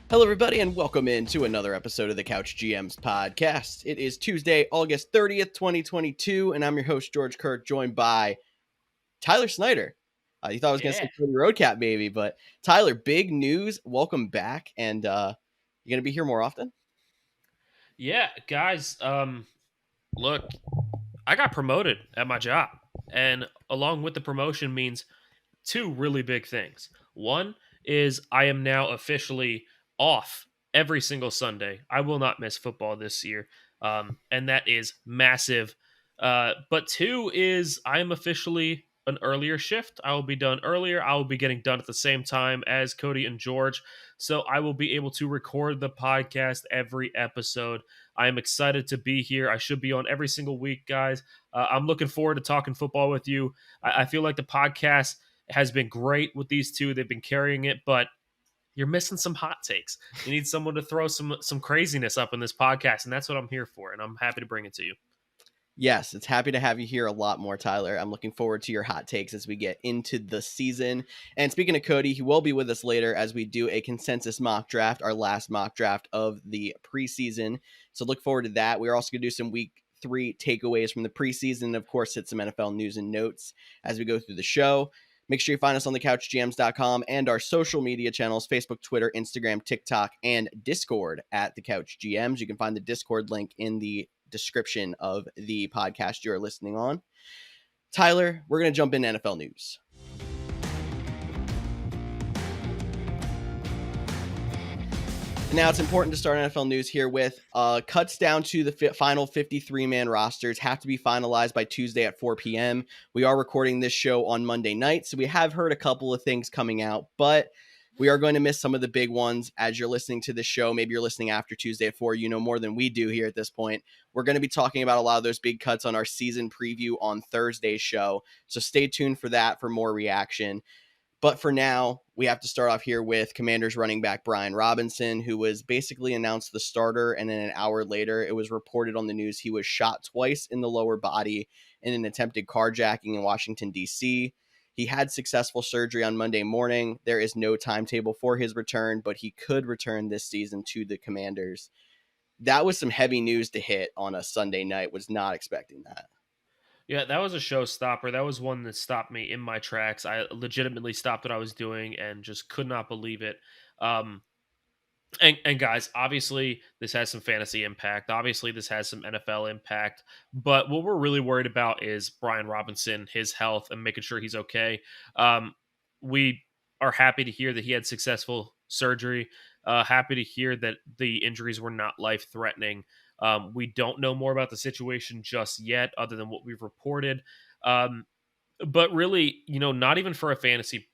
Hello, everybody, and welcome into another episode of the Couch GMs podcast. It is Tuesday, August 30th, 2022, and I'm your host, George Kerth, joined by Tyler Snyder. You thought I was going to Yeah, say Cody Roadcap, maybe, but Tyler, big news. Welcome back, and you're going to be here more often? yeah, guys. Look, I got promoted at my job, and along with the promotion means two really big things. One is I am now officially off every single Sunday. I will not miss football this year, and that is massive. But two is I am officially an earlier shift. I will be done earlier. I will be getting done at the same time as Cody and George. So I will be able to record the podcast every episode. I am excited to be here. I should be on every single week, guys. I'm looking forward to talking football with you. I feel like the podcast has been great with these two. They've been carrying it, but you're missing some hot takes. You need someone to throw some craziness up in this podcast, and that's what I'm here for, and I'm happy to bring it to you. Yes, it's happy to have you here a lot more, Tyler. I'm looking forward to your hot takes as we get into the season. And speaking of Cody, he will be with us later as we do a consensus mock draft, our last mock draft of the preseason. So look forward to that. We're also going to do some week 3 takeaways from the preseason, and of course, hit some NFL news and notes as we go through the show. Make sure you find us on thecouchgms.com and our social media channels, Facebook, Twitter, Instagram, TikTok, and Discord at The Couch GMs. You can find the Discord link in the description of the podcast you're listening on. Tyler, we're going to jump into NFL news. Now, it's important to start NFL news here with cuts down to the final 53-man rosters have to be finalized by Tuesday at 4 p.m. We are recording this show on Monday night, so we have heard a couple of things coming out, but we are going to miss some of the big ones as you're listening to this show. Maybe you're listening after Tuesday at 4. You know more than we do here at this point. We're going to be talking about a lot of those big cuts on our season preview on Thursday's show, so stay tuned for that for more reaction. But for now, we have to start off here with Commanders running back Brian Robinson, who was basically announced the starter, and then an hour later, it was reported on the news he was shot twice in the lower body in an attempted carjacking in Washington, D.C. He had successful surgery on Monday morning. There is no timetable for his return, but he could return this season to the Commanders. That was some heavy news to hit on a Sunday night. Was not expecting that. Yeah, that was a showstopper. That was one that stopped me in my tracks. I legitimately stopped what I was doing and just could not believe it. Um, and guys, obviously this has some fantasy impact. Obviously this has some NFL impact. But what we're really worried about is Brian Robinson, his health, and making sure he's okay. We are happy to hear that he had successful surgery. Happy to hear that the injuries were not life threatening. We don't know more about the situation just yet, other than what we've reported. But really, not even for a fantasy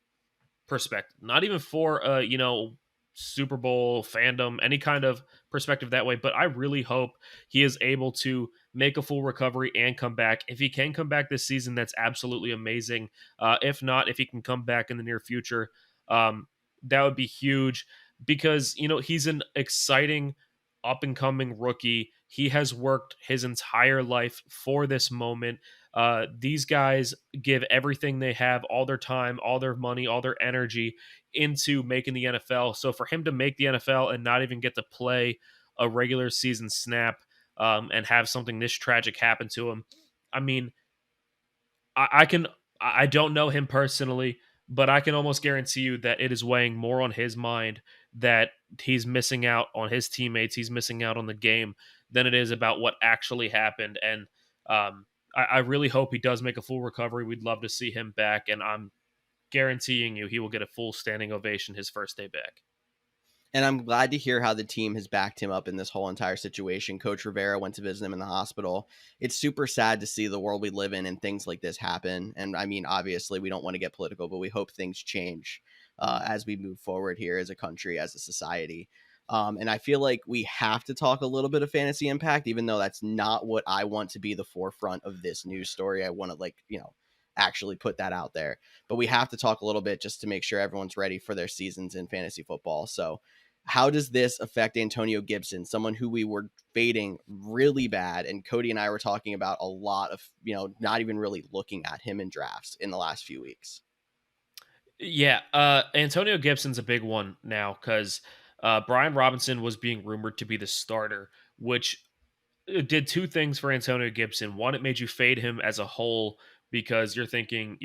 perspective, not even for Super Bowl fandom, any kind of perspective that way. But I really hope he is able to make a full recovery and come back. If he can come back this season, that's absolutely amazing. If not, if he can come back in the near future, that would be huge because he's an exciting up and coming rookie. He has worked his entire life for this moment. These guys give everything they have, all their time, all their money, all their energy into making the NFL. So for him to make the NFL and not even get to play a regular season snap and have something this tragic happen to him, I mean, I don't know him personally, but I can almost guarantee you that it is weighing more on his mind that he's missing out on his teammates, he's missing out on the game than it is about what actually happened. And I really hope he does make a full recovery. We'd love to see him back, and I'm guaranteeing you he will get a full standing ovation his first day back. And I'm glad to hear how the team has backed him up in this whole entire situation. Coach Rivera went to visit him in the hospital. It's super sad to see the world we live in and things like this happen. And I mean, obviously, we don't want to get political, but we hope things change as we move forward here as a country, as a society. And I feel like we have to talk a little bit of fantasy impact, even though that's not what I want to be the forefront of this news story. I want to actually put that out there. But we have to talk a little bit just to make sure everyone's ready for their seasons in fantasy football. So how does this affect Antonio Gibson, someone who we were fading really bad? And Cody and I were talking about a lot of, not even really looking at him in drafts in the last few weeks. Yeah, Antonio Gibson's a big one now because Brian Robinson was being rumored to be the starter, which it did two things for Antonio Gibson. One, it made you fade him as a whole because you're thinking,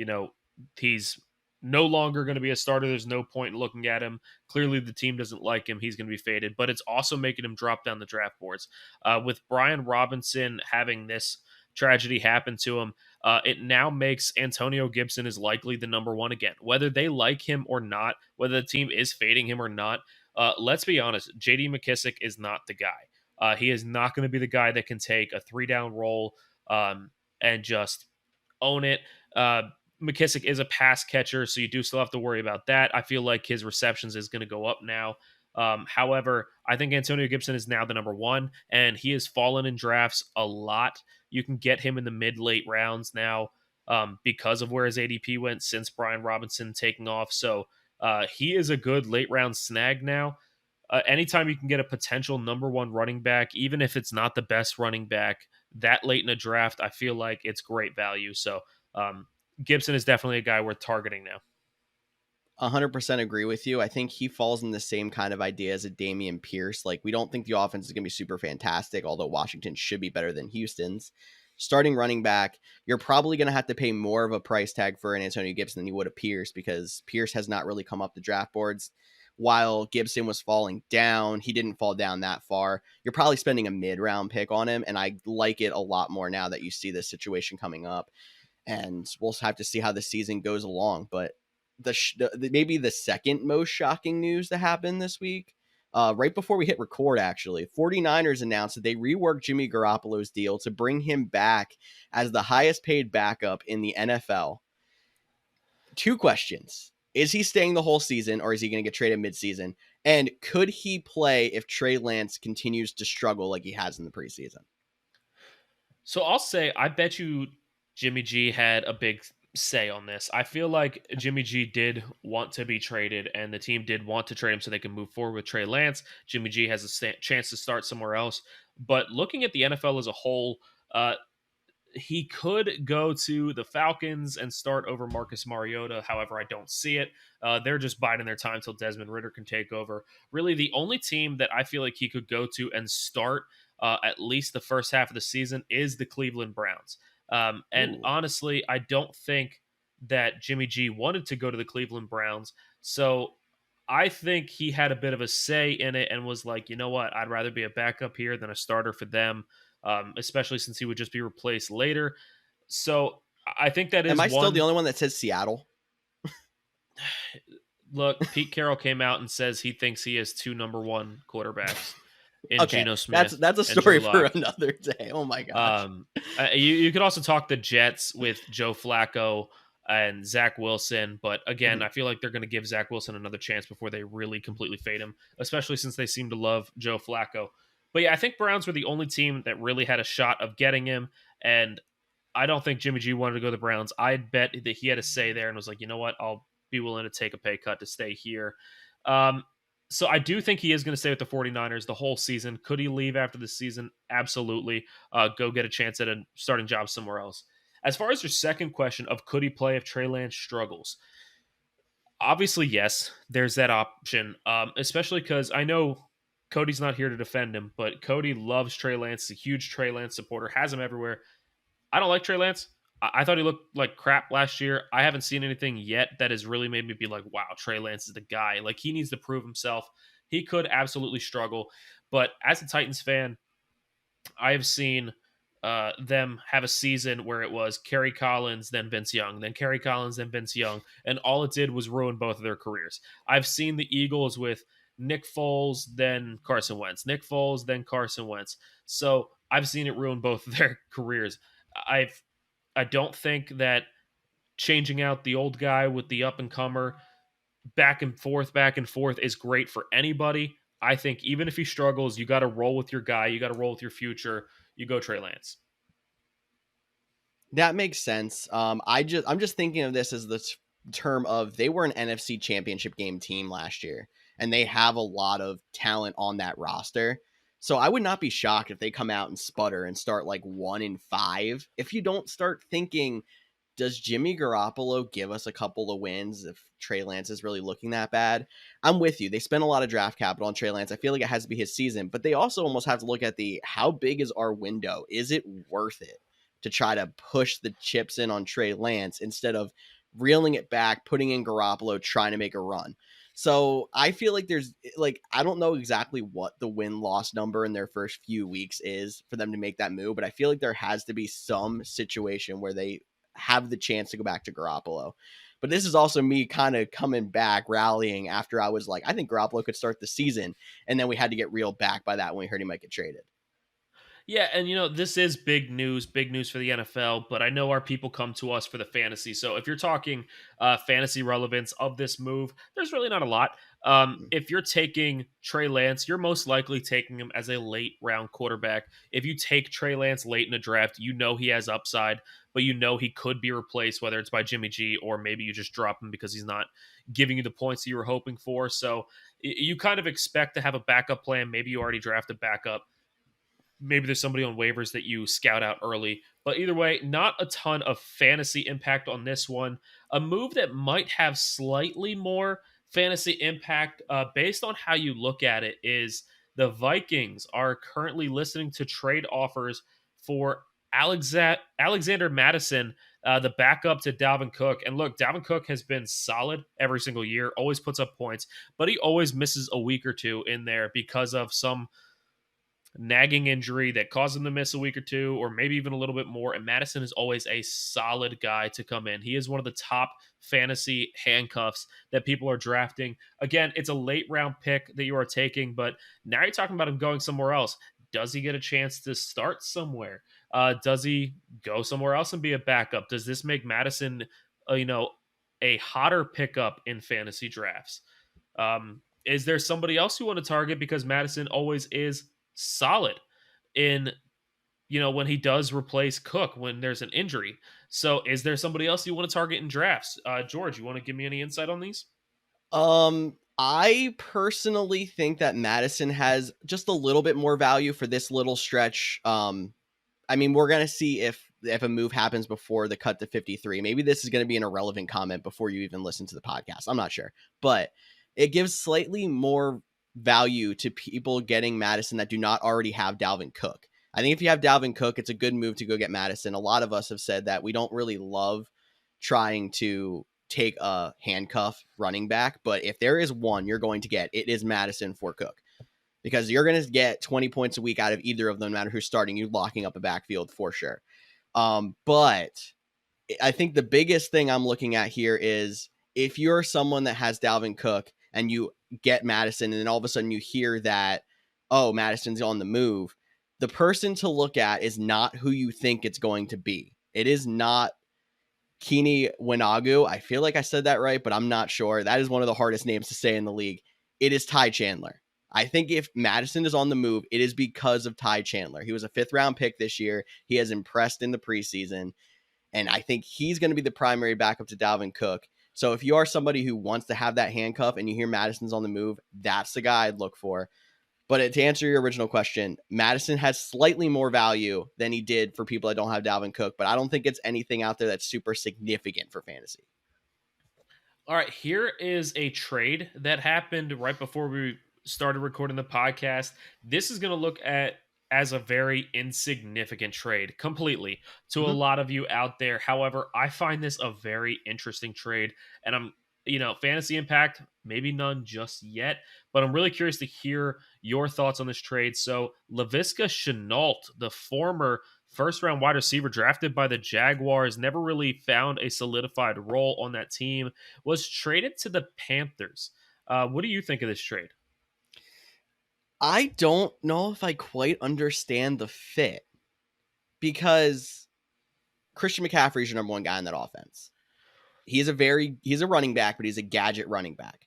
he's no longer going to be a starter. There's no point in looking at him. Clearly, the team doesn't like him. He's going to be faded, but it's also making him drop down the draft boards. With Brian Robinson having this tragedy happen to him, it now makes Antonio Gibson is likely the number one again. Whether they like him or not, whether the team is fading him or not, let's be honest, JD McKissick is not the guy. He is not going to be the guy that can take a 3-down roll and just own it. McKissick is a pass catcher, so you do still have to worry about that. I feel like his receptions is going to go up now. However, I think Antonio Gibson is now the number one, and he has fallen in drafts a lot. You can get him in the mid-late rounds now because of where his ADP went since Brian Robinson taking off. So he is a good late round snag now. Anytime you can get a potential number one running back, even if it's not the best running back that late in a draft, I feel like it's great value. So Gibson is definitely a guy worth targeting now. 100% agree with you. I think he falls in the same kind of idea as a Dameon Pierce. Like, we don't think the offense is going to be super fantastic, although Washington should be better than Houston's. Starting running back, you're probably going to have to pay more of a price tag for an Antonio Gibson than you would a Pierce, because Pierce has not really come up the draft boards. While Gibson was falling down, he didn't fall down that far. You're probably spending a mid-round pick on him, and I like it a lot more now that you see this situation coming up. And we'll have to see how the season goes along. But maybe the second most shocking news that happened this week, right before we hit record, actually, 49ers announced that they reworked Jimmy Garoppolo's deal to bring him back as the highest paid backup in the NFL. Two questions. Is he staying the whole season, or is he going to get traded midseason? And could he play if Trey Lance continues to struggle like he has in the preseason? So I'll say, I bet you Jimmy G had a big say on this. I feel like Jimmy G did want to be traded, and the team did want to trade him so they can move forward with Trey Lance. Jimmy G has a chance to start somewhere else. But looking at the NFL as a whole, he could go to the Falcons and start over Marcus Mariota. However, I don't see it. They're just biding their time till Desmond Ridder can take over. Really, the only team that I feel like he could go to and start at least the first half of the season is the Cleveland Browns. And honestly, I don't think that Jimmy G wanted to go to the Cleveland Browns. So I think he had a bit of a say in it and was like, you know what, I'd rather be a backup here than a starter for them. Especially since he would just be replaced later. So I think that is. Am I still the only one that says Seattle? Look, Pete Carroll came out and says he thinks he has two number one quarterbacks in Okay, Geno Smith. That's a story for another day. Oh my gosh. You could also talk the Jets with Joe Flacco and Zach Wilson, but again, I feel like they're going to give Zach Wilson another chance before they really completely fade him, especially since they seem to love Joe Flacco. But yeah, I think Browns were the only team that really had a shot of getting him, and I don't think Jimmy G wanted to go to the Browns. I bet that he had a say there and was like, you know what, I'll be willing to take a pay cut to stay here. So I do think he is going to stay with the 49ers the whole season. Could he leave after the season? Absolutely. Go get a chance at a starting job somewhere else. As far as your second question of could he play if Trey Lance struggles, obviously, yes, there's that option, especially because I know Cody's not here to defend him, but Cody loves Trey Lance, a huge Trey Lance supporter, has him everywhere. I don't like Trey Lance. I thought he looked like crap last year. I haven't seen anything yet that has really made me be like, wow, Trey Lance is the guy. Like, he needs to prove himself. He could absolutely struggle. But as a Titans fan, I have seen them have a season where it was Kerry Collins, then Vince Young, then Kerry Collins, then Vince Young, and all it did was ruin both of their careers. I've seen the Eagles with Nick Foles, then Carson Wentz. Nick Foles, then Carson Wentz. So I've seen it ruin both of their careers. I don't think that changing out the old guy with the up and comer back and forth is great for anybody. I think even if he struggles, you got to roll with your guy. You got to roll with your future. You go Trey Lance. That makes sense. I'm just thinking of this as the term of they were an NFC championship game team last year, and they have a lot of talent on that roster. So I would not be shocked if they come out and sputter and start like 1-5. If you don't start thinking does Jimmy Garoppolo give us a couple of wins if Trey Lance is really looking that bad? I'm with you. They spent a lot of draft capital on Trey Lance. I feel like it has to be his season, but they also almost have to look at the how big is our window? Is it worth it to try to push the chips in on Trey Lance instead of reeling it back, putting in Garoppolo, trying to make a run? So I feel like there's like, I don't know exactly what the win-loss number in their first few weeks is for them to make that move, but I feel like there has to be some situation where they have the chance to go back to Garoppolo. But this is also me kind of coming back, rallying after I was like, I think Garoppolo could start the season. And then we had to get reeled back by that when we heard he might get traded. Yeah, and this is big news for the NFL, but I know our people come to us for the fantasy. So if you're talking fantasy relevance of this move, there's really not a lot. If you're taking Trey Lance, you're most likely taking him as a late round quarterback. If you take Trey Lance late in a draft, he has upside, but he could be replaced, whether it's by Jimmy G or maybe you just drop him because he's not giving you the points that you were hoping for. So you kind of expect to have a backup plan. Maybe you already drafted backup. Maybe there's somebody on waivers that you scout out early. But either way, not a ton of fantasy impact on this one. A move that might have slightly more fantasy impact based on how you look at it is the Vikings are currently listening to trade offers for Alexander Madison, the backup to Dalvin Cook. And look, Dalvin Cook has been solid every single year, always puts up points, but he always misses a week or two in there because of some nagging injury that caused him to miss a week or two, or maybe even a little bit more. And Madison is always a solid guy to come in. He is one of the top fantasy handcuffs that people are drafting. Again, it's a late round pick that you are taking, but now you're talking about him going somewhere else. Does he get a chance to start somewhere? Does he go somewhere else and be a backup? Does this make Madison, a hotter pickup in fantasy drafts? Is there somebody else you want to target because Madison always is solid in when he does replace Cook when there's an injury? So is there somebody else you want to target in drafts? George, you want to give me any insight on these? I personally think that Madison has just a little bit more value for this little stretch. I mean, we're gonna see if a move happens before the cut to 53. Maybe this is gonna be an irrelevant comment before you even listen to the podcast. I'm not sure, but it gives slightly more value to people getting Madison that do not already have Dalvin Cook. I think if you have Dalvin Cook, it's a good move to go get Madison. A lot of us have said that we don't really love trying to take a handcuff running back, but if there is one you're going to get, it is Madison for Cook, because you're going to get 20 points a week out of either of them, no matter who's starting. You locking up a backfield for sure. But I think the biggest thing I'm looking at here is if you're someone that has Dalvin Cook and you get Madison, and then all of a sudden you hear that, oh, Madison's on the move, the person to look at is not who you think it's going to be. It is not Kini Winagu. I feel like I said that right, but I'm not sure. That is one of the hardest names to say in the league. It is Ty Chandler. I think if Madison is on the move, it is because of Ty Chandler. He was a 5th round pick this year. He has impressed in the preseason, and I think he's going to be the primary backup to Dalvin Cook. So if you are somebody who wants to have that handcuff and you hear Madison's on the move, that's the guy I'd look for. But to answer your original question, Madison has slightly more value than he did for people that don't have Dalvin Cook, but I don't think it's anything out there that's super significant for fantasy. All right, here is a trade that happened right before we started recording the podcast. This is going to look at as a very insignificant trade completely to a lot of you out there. However, I find this a very interesting trade, and I'm fantasy impact, maybe none just yet, but I'm really curious to hear your thoughts on this trade. So Laviska Shenault, the former 1st round wide receiver drafted by the Jaguars, never really found a solidified role on that team, was traded to the Panthers. What do you think of this trade? I don't know if I quite understand the fit, because Christian McCaffrey is your number one guy in that offense. He's a running back, but he's a gadget running back.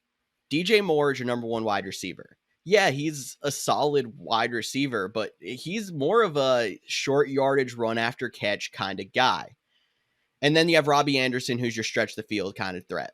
DJ Moore is your number one wide receiver. Yeah, he's a solid wide receiver, but he's more of a short yardage run after catch kind of guy. And then you have Robbie Anderson, who's your stretch the field kind of threat.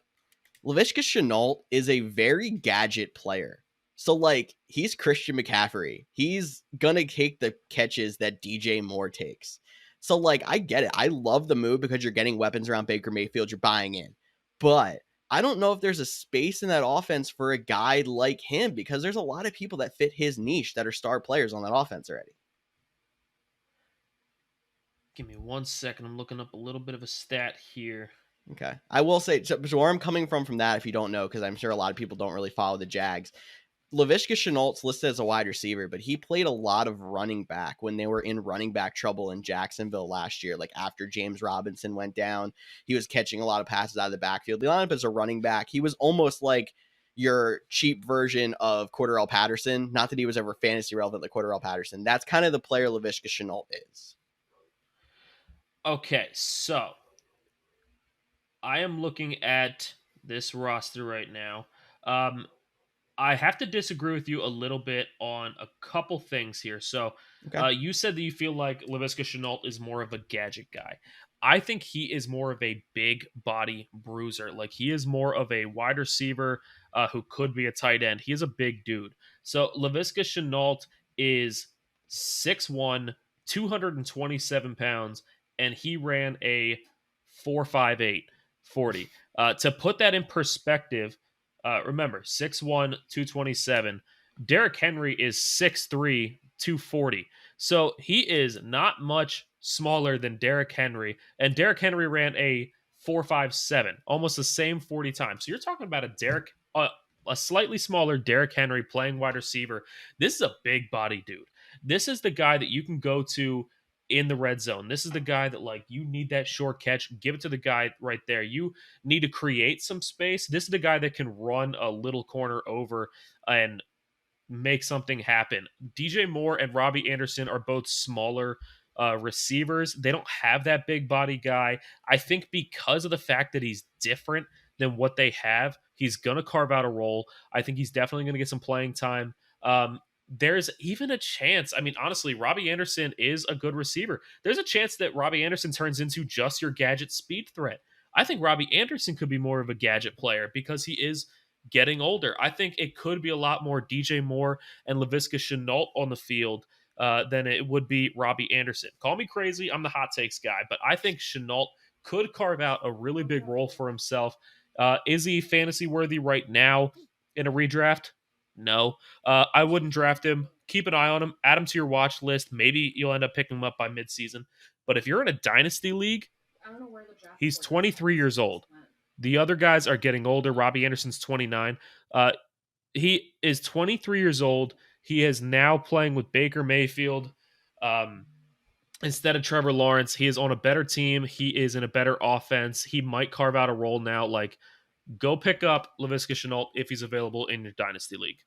Laviska Shenault is a very gadget player. So, like, he's Christian McCaffrey. He's going to take the catches that DJ Moore takes. So, like, I get it. I love the move because you're getting weapons around Baker Mayfield. You're buying in. But I don't know if there's a space in that offense for a guy like him because there's a lot of people that fit his niche that are star players on that offense already. Give me 1 second. I'm looking up a little bit of a stat here. Okay. I will say, so where I'm coming from that, if you don't know, because I'm sure a lot of people don't really follow the Jags, Laviska Shenault's listed as a wide receiver, but he played a lot of running back when they were in running back trouble in Jacksonville last year. Like after James Robinson went down, he was catching a lot of passes out of the backfield. He lined up as a running back. He was almost like your cheap version of Cordarrelle Patterson. Not that he was ever fantasy relevant like Cordarrelle Patterson. That's kind of the player Laviska Shenault is. Okay, so I am looking at this roster right now. I have to disagree with you a little bit on a couple things here. So, Okay. you said that you feel like Laviska Shenault is more of a gadget guy. I think he is more of a big body bruiser. Like he is more of a wide receiver who could be a tight end. He is a big dude. So Laviska Shenault is 6'1", 227 pounds, and he ran a 4.58 40. To put that in perspective, remember, 6'1", 227. Derrick Henry is 6'3", 240. So he is not much smaller than Derrick Henry. And Derrick Henry ran a 4.57, almost the same 40 times. So you're talking about a slightly smaller Derrick Henry playing wide receiver. This is a big body dude. This is the guy that you can go to in the red zone. This is the guy that, like, you need that short catch, give it to the guy right there. You need to create some space. This is the guy that can run a little corner over and make something happen. DJ Moore and Robbie Anderson are both smaller receivers. They don't have that big body guy. I think because of the fact that he's different than what they have, he's going to carve out a role. I think he's definitely going to get some playing time. There's even a chance. I mean, honestly, Robbie Anderson is a good receiver. There's a chance that Robbie Anderson turns into just your gadget speed threat. I think Robbie Anderson could be more of a gadget player because he is getting older. I think it could be a lot more DJ Moore and Laviska Shenault on the field than it would be Robbie Anderson. Call me crazy. I'm the hot takes guy, but I think Shenault could carve out a really big role for himself. Is he fantasy worthy right now in a redraft? No. I wouldn't draft him. Keep an eye on him. Add him to your watch list. Maybe you'll end up picking him up by midseason. But if you're in a dynasty league, he's 23 years old. The other guys are getting older. Robbie Anderson's 29. He is 23 years old. He is now playing with Baker Mayfield instead of Trevor Lawrence. He is on a better team. He is in a better offense. He might carve out a role now. Like, go pick up Laviska Shenault if he's available in your dynasty league.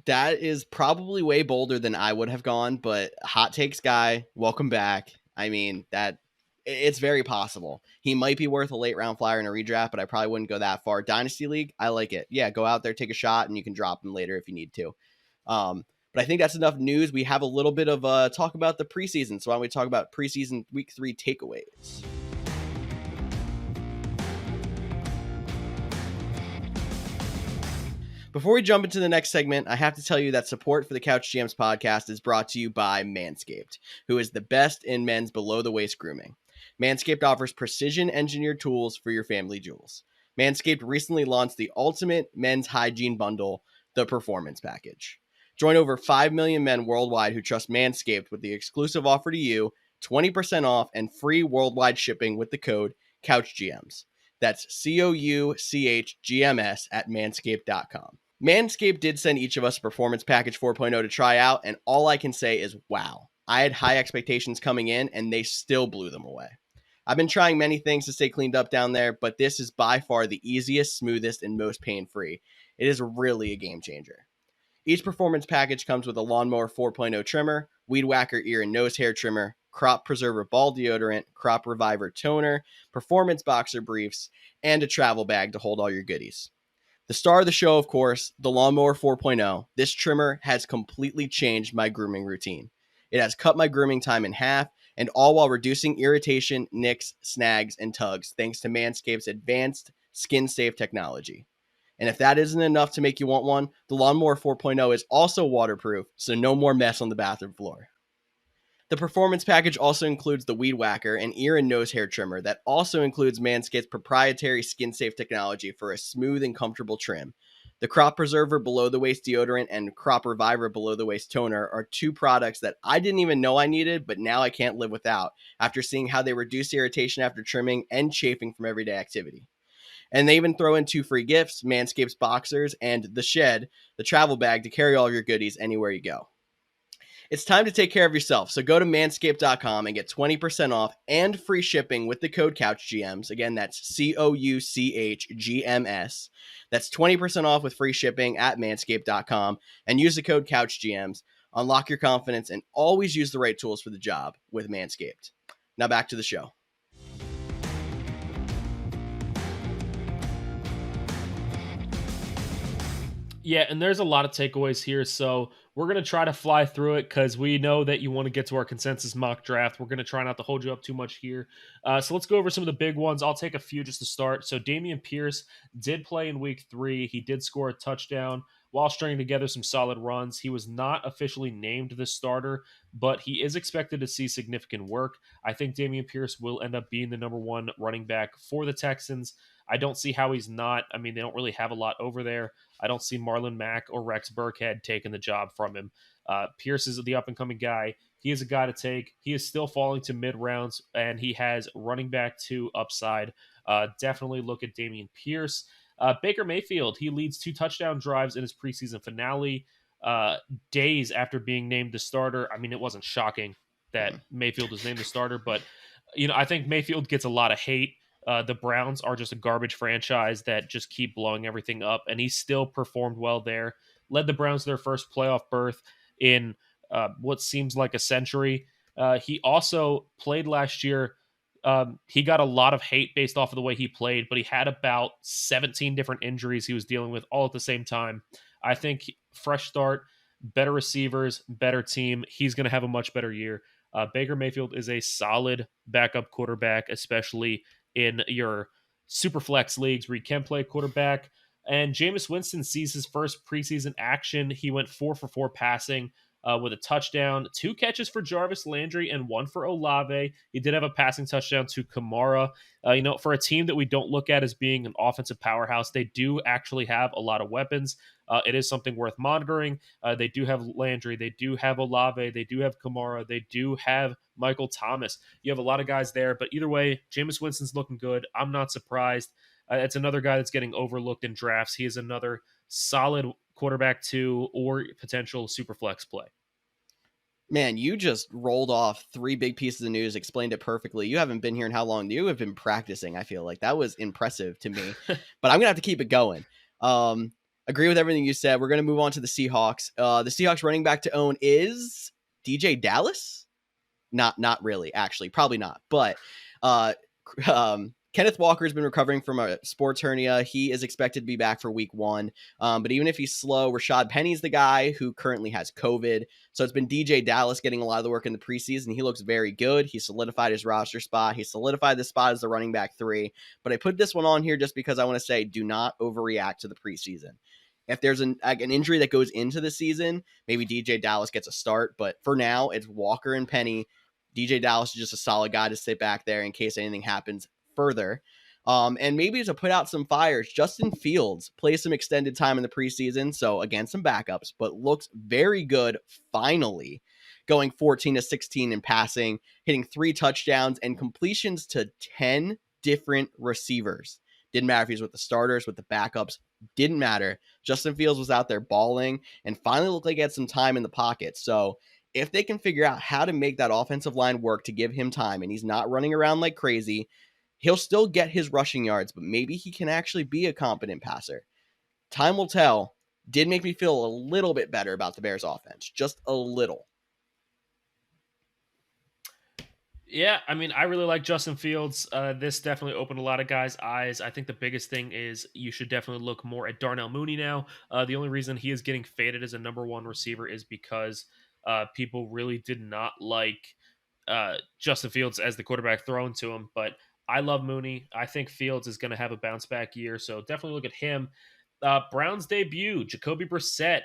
That is probably way bolder than I would have gone, but hot takes guy, welcome back. I mean, it's very possible. He might be worth a late round flyer in a redraft, but I probably wouldn't go that far. Dynasty league, I like it. Yeah, go out there, take a shot, and you can drop him later if you need to. But I think that's enough news. We have a little bit of talk about the preseason. So why don't we talk about preseason week 3 takeaways? Before we jump into the next segment, I have to tell you that support for the Couch GMs podcast is brought to you by MANSCAPED, who is the best in men's below-the-waist grooming. MANSCAPED offers precision-engineered tools for your family jewels. MANSCAPED recently launched the ultimate men's hygiene bundle, the Performance Package. Join over 5 million men worldwide who trust MANSCAPED with the exclusive offer to you, 20% off and free worldwide shipping with the code CouchGMs. That's COUCHGMS at manscaped.com. Manscaped did send each of us a Performance Package 4.0 to try out, and all I can say is wow. I had high expectations coming in, and they still blew them away. I've been trying many things to stay cleaned up down there, but this is by far the easiest, smoothest, and most pain-free. It is really a game changer. Each Performance Package comes with a Lawnmower 4.0 trimmer, Weed Whacker ear and nose hair trimmer, Crop Preserver ball deodorant, Crop Reviver toner, Performance boxer briefs, and a travel bag to hold all your goodies. The star of the show, of course, the Lawnmower 4.0. This trimmer has completely changed my grooming routine. It has cut my grooming time in half, and all while reducing irritation, nicks, snags, and tugs, thanks to Manscaped's advanced skin-safe technology. And if that isn't enough to make you want one, the Lawnmower 4.0 is also waterproof, so no more mess on the bathroom floor. The performance package also includes the Weed Whacker, an ear and nose hair trimmer that also includes Manscaped's proprietary skin-safe technology for a smooth and comfortable trim. The Crop Preserver below the waist deodorant and Crop Reviver below the waist toner are two products that I didn't even know I needed, but now I can't live without after seeing how they reduce irritation after trimming and chafing from everyday activity. And they even throw in 2 free gifts, Manscaped's Boxers and The Shed, the travel bag to carry all of your goodies anywhere you go. It's time to take care of yourself, so go to manscaped.com and get 20% off and free shipping with the code Couch GMs. Again, that's COUCHGMS. That's 20% off with free shipping at manscaped.com and use the code Couch GMs. Unlock your confidence and always use the right tools for the job with Manscaped. Now back to the show. Yeah, and there's a lot of takeaways here, so we're going to try to fly through it because we know that you want to get to our consensus mock draft. We're going to try not to hold you up too much here. So let's go over some of the big ones. I'll take a few just to start. So Dameon Pierce did play in week 3. He did score a touchdown while stringing together some solid runs. He was not officially named the starter, but he is expected to see significant work. I think Dameon Pierce will end up being the number 1 running back for the Texans. I don't see how he's not. I mean, they don't really have a lot over there. I don't see Marlon Mack or Rex Burkhead taking the job from him. Pierce is the up-and-coming guy. He is a guy to take. He is still falling to mid-rounds, and he has running back 2 upside. Definitely look at Dameon Pierce. Baker Mayfield, he leads 2 touchdown drives in his preseason finale. Days after being named the starter. I mean, it wasn't shocking that Mayfield was named the starter, but I think Mayfield gets a lot of hate. The Browns are just a garbage franchise that just keep blowing everything up, and he still performed well there. Led the Browns to their first playoff berth in what seems like a century. He also played last year. He got a lot of hate based off of the way he played, but he had about 17 different injuries he was dealing with all at the same time. I think fresh start, better receivers, better team. He's going to have a much better year. Baker Mayfield is a solid backup quarterback, especially in your super flex leagues where you can play quarterback. And Jameis Winston sees his first preseason action. He went 4 for 4 passing with a touchdown, 2 catches for Jarvis Landry and 1 for Olave. He did have a passing touchdown to Kamara. For a team that we don't look at as being an offensive powerhouse, they do actually have a lot of weapons. It is something worth monitoring. They do have Landry. They do have Olave. They do have Kamara. They do have Michael Thomas. You have a lot of guys there, but either way, Jameis Winston's looking good. I'm not surprised. It's another guy that's getting overlooked in drafts. He is another solid quarterback 2 or potential super flex play. Man, you just rolled off 3 big pieces of news, explained it perfectly. You haven't been here in how long? You have been practicing, I feel like. That was impressive to me. But I'm going to have to keep it going. Agree with everything you said. We're going to move on to the Seahawks. The Seahawks running back to own is DJ Dallas? Not really, actually. Probably not. But Kenneth Walker has been recovering from a sports hernia. He is expected to be back for week 1. But even if he's slow, Rashad Penny's the guy who currently has COVID. So it's been DJ Dallas getting a lot of the work in the preseason. He looks very good. He solidified his roster spot. He solidified the spot as the running back 3. But I put this one on here just because I want to say do not overreact to the preseason. If there's an injury that goes into the season, maybe DJ Dallas gets a start. But for now, it's Walker and Penny. DJ Dallas is just a solid guy to sit back there in case anything happens further. And maybe to put out some fires, Justin Fields plays some extended time in the preseason. So again, some backups, but looks very good finally, going 14-16 in passing, hitting 3 touchdowns and completions to 10 different receivers. Didn't matter if he was with the starters, with the backups, didn't matter. Justin Fields was out there balling and finally looked like he had some time in the pocket. So if they can figure out how to make that offensive line work to give him time and he's not running around like crazy, he'll still get his rushing yards, but maybe he can actually be a competent passer. Time will tell. Did make me feel a little bit better about the Bears offense. Just a little. Yeah, I mean, I really like Justin Fields. This definitely opened a lot of guys' eyes. I think the biggest thing is you should definitely look more at Darnell Mooney now. The only reason he is getting faded as a number 1 receiver is because people really did not like Justin Fields as the quarterback thrown to him. But I love Mooney. I think Fields is going to have a bounce back year, so definitely look at him. Brown's debut, Jacoby Brissett,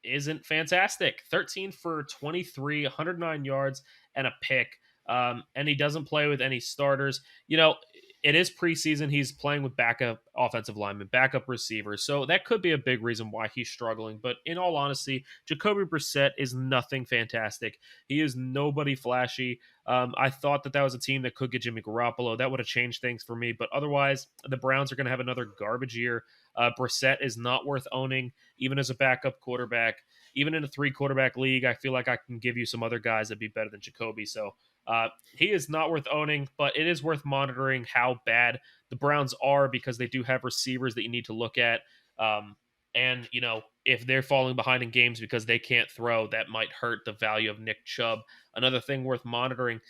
isn't fantastic. 13 for 23, 109 yards, and a pick. And he doesn't play with any starters. You know, it is preseason. He's playing with backup offensive linemen, backup receivers. So that could be a big reason why he's struggling. But in all honesty, Jacoby Brissett is nothing fantastic. He is nobody flashy. I thought that was a team that could get Jimmy Garoppolo. That would have changed things for me. But otherwise, the Browns are going to have another garbage year. Brissett is not worth owning, even as a backup quarterback. Even in a 3-quarterback league, I feel like I can give you some other guys that'd be better than Jacoby. So he is not worth owning, but it is worth monitoring how bad the Browns are because they do have receivers that you need to look at. And, you know, if they're falling behind in games because they can't throw, that might hurt the value of Nick Chubb. Another thing worth monitoring,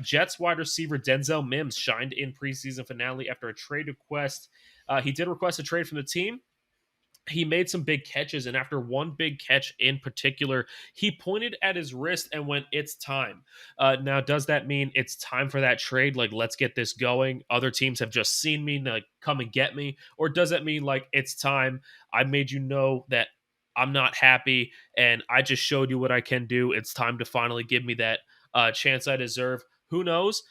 Jets wide receiver Denzel Mims shined in preseason finale after a trade request. He did request a trade from the team. He made some big catches, and after one big catch in particular, he pointed at his wrist and went, "It's time." Now, does that mean it's time for that trade? Like, let's get this going. Other teams have just seen me, like, come and get me. Or does that mean, like, it's time? I made you know that I'm not happy, and I just showed you what I can do. It's time to finally give me that chance I deserve. Who knows?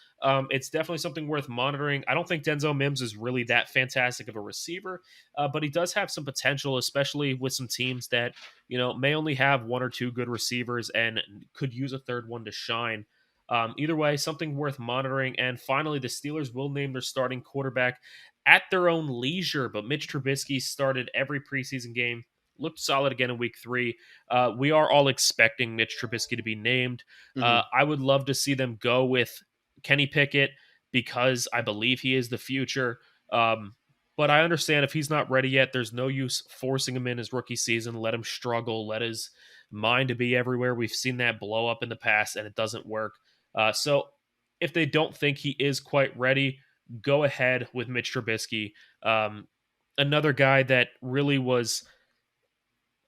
It's definitely something worth monitoring. I don't think Denzel Mims is really that fantastic of a receiver, but he does have some potential, especially with some teams that, you know, may only have one or two good receivers and could use a third one to shine. Either way, something worth monitoring. And finally, the Steelers will name their starting quarterback at their own leisure, but Mitch Trubisky started every preseason game. Looked solid again in week 3. We are all expecting Mitch Trubisky to be named. I would love to see them go with Kenny Pickett because I believe he is the future. But I understand if he's not ready yet, there's no use forcing him in his rookie season. Let him struggle. Let his mind to be everywhere. We've seen that blow up in the past, and it doesn't work. So if they don't think he is quite ready, go ahead with Mitch Trubisky. Another guy that really was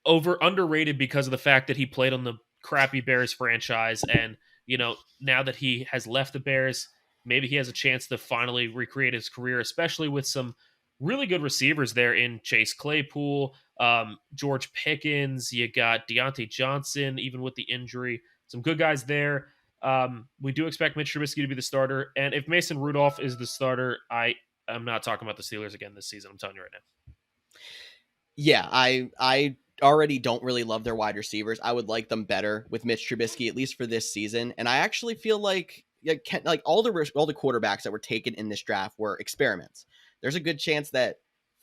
underrated because of the fact that he played on the crappy Bears franchise, and you know, now that he has left the Bears, maybe he has a chance to finally recreate his career, especially with some really good receivers there in Chase Claypool, George Pickens. You got Deontay Johnson, even with the injury, some good guys there. We do expect Mitch Trubisky to be the starter, and if Mason Rudolph is the starter, I'm not talking about the Steelers again this season. I'm telling you right now. Yeah, I already don't really love their wide receivers. I would like them better with Mitch Trubisky, at least for this season. And I actually feel like all the quarterbacks that were taken in this draft were experiments. There's a good chance that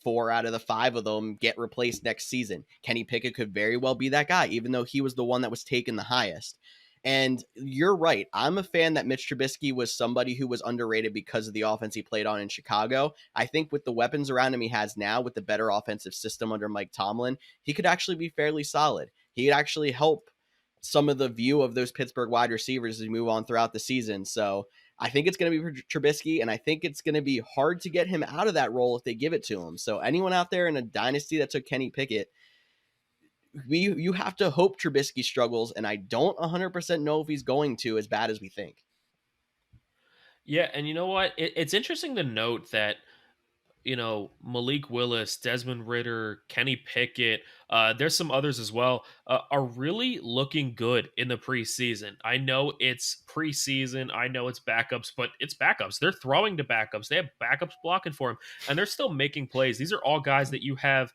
4 out of the 5 of them get replaced next season. Kenny Pickett could very well be that guy, even though he was the one that was taken the highest. And you're right. I'm a fan that Mitch Trubisky was somebody who was underrated because of the offense he played on in Chicago. I think with the weapons around him he has now, with the better offensive system under Mike Tomlin, he could actually be fairly solid. He'd actually help some of the view of those Pittsburgh wide receivers as we move on throughout the season. So I think it's going to be Trubisky, and I think it's going to be hard to get him out of that role if they give it to him. So anyone out there in a dynasty that took Kenny Pickett, you have to hope Trubisky struggles, and I don't 100% know if he's going to as bad as we think. Yeah, and you know what? It's interesting to note that, you know, Malik Willis, Desmond Ritter, Kenny Pickett, there's some others as well, are really looking good in the preseason. I know it's preseason. I know it's backups, but it's backups. They're throwing to backups. They have backups blocking for them, and they're still making plays. These are all guys that you have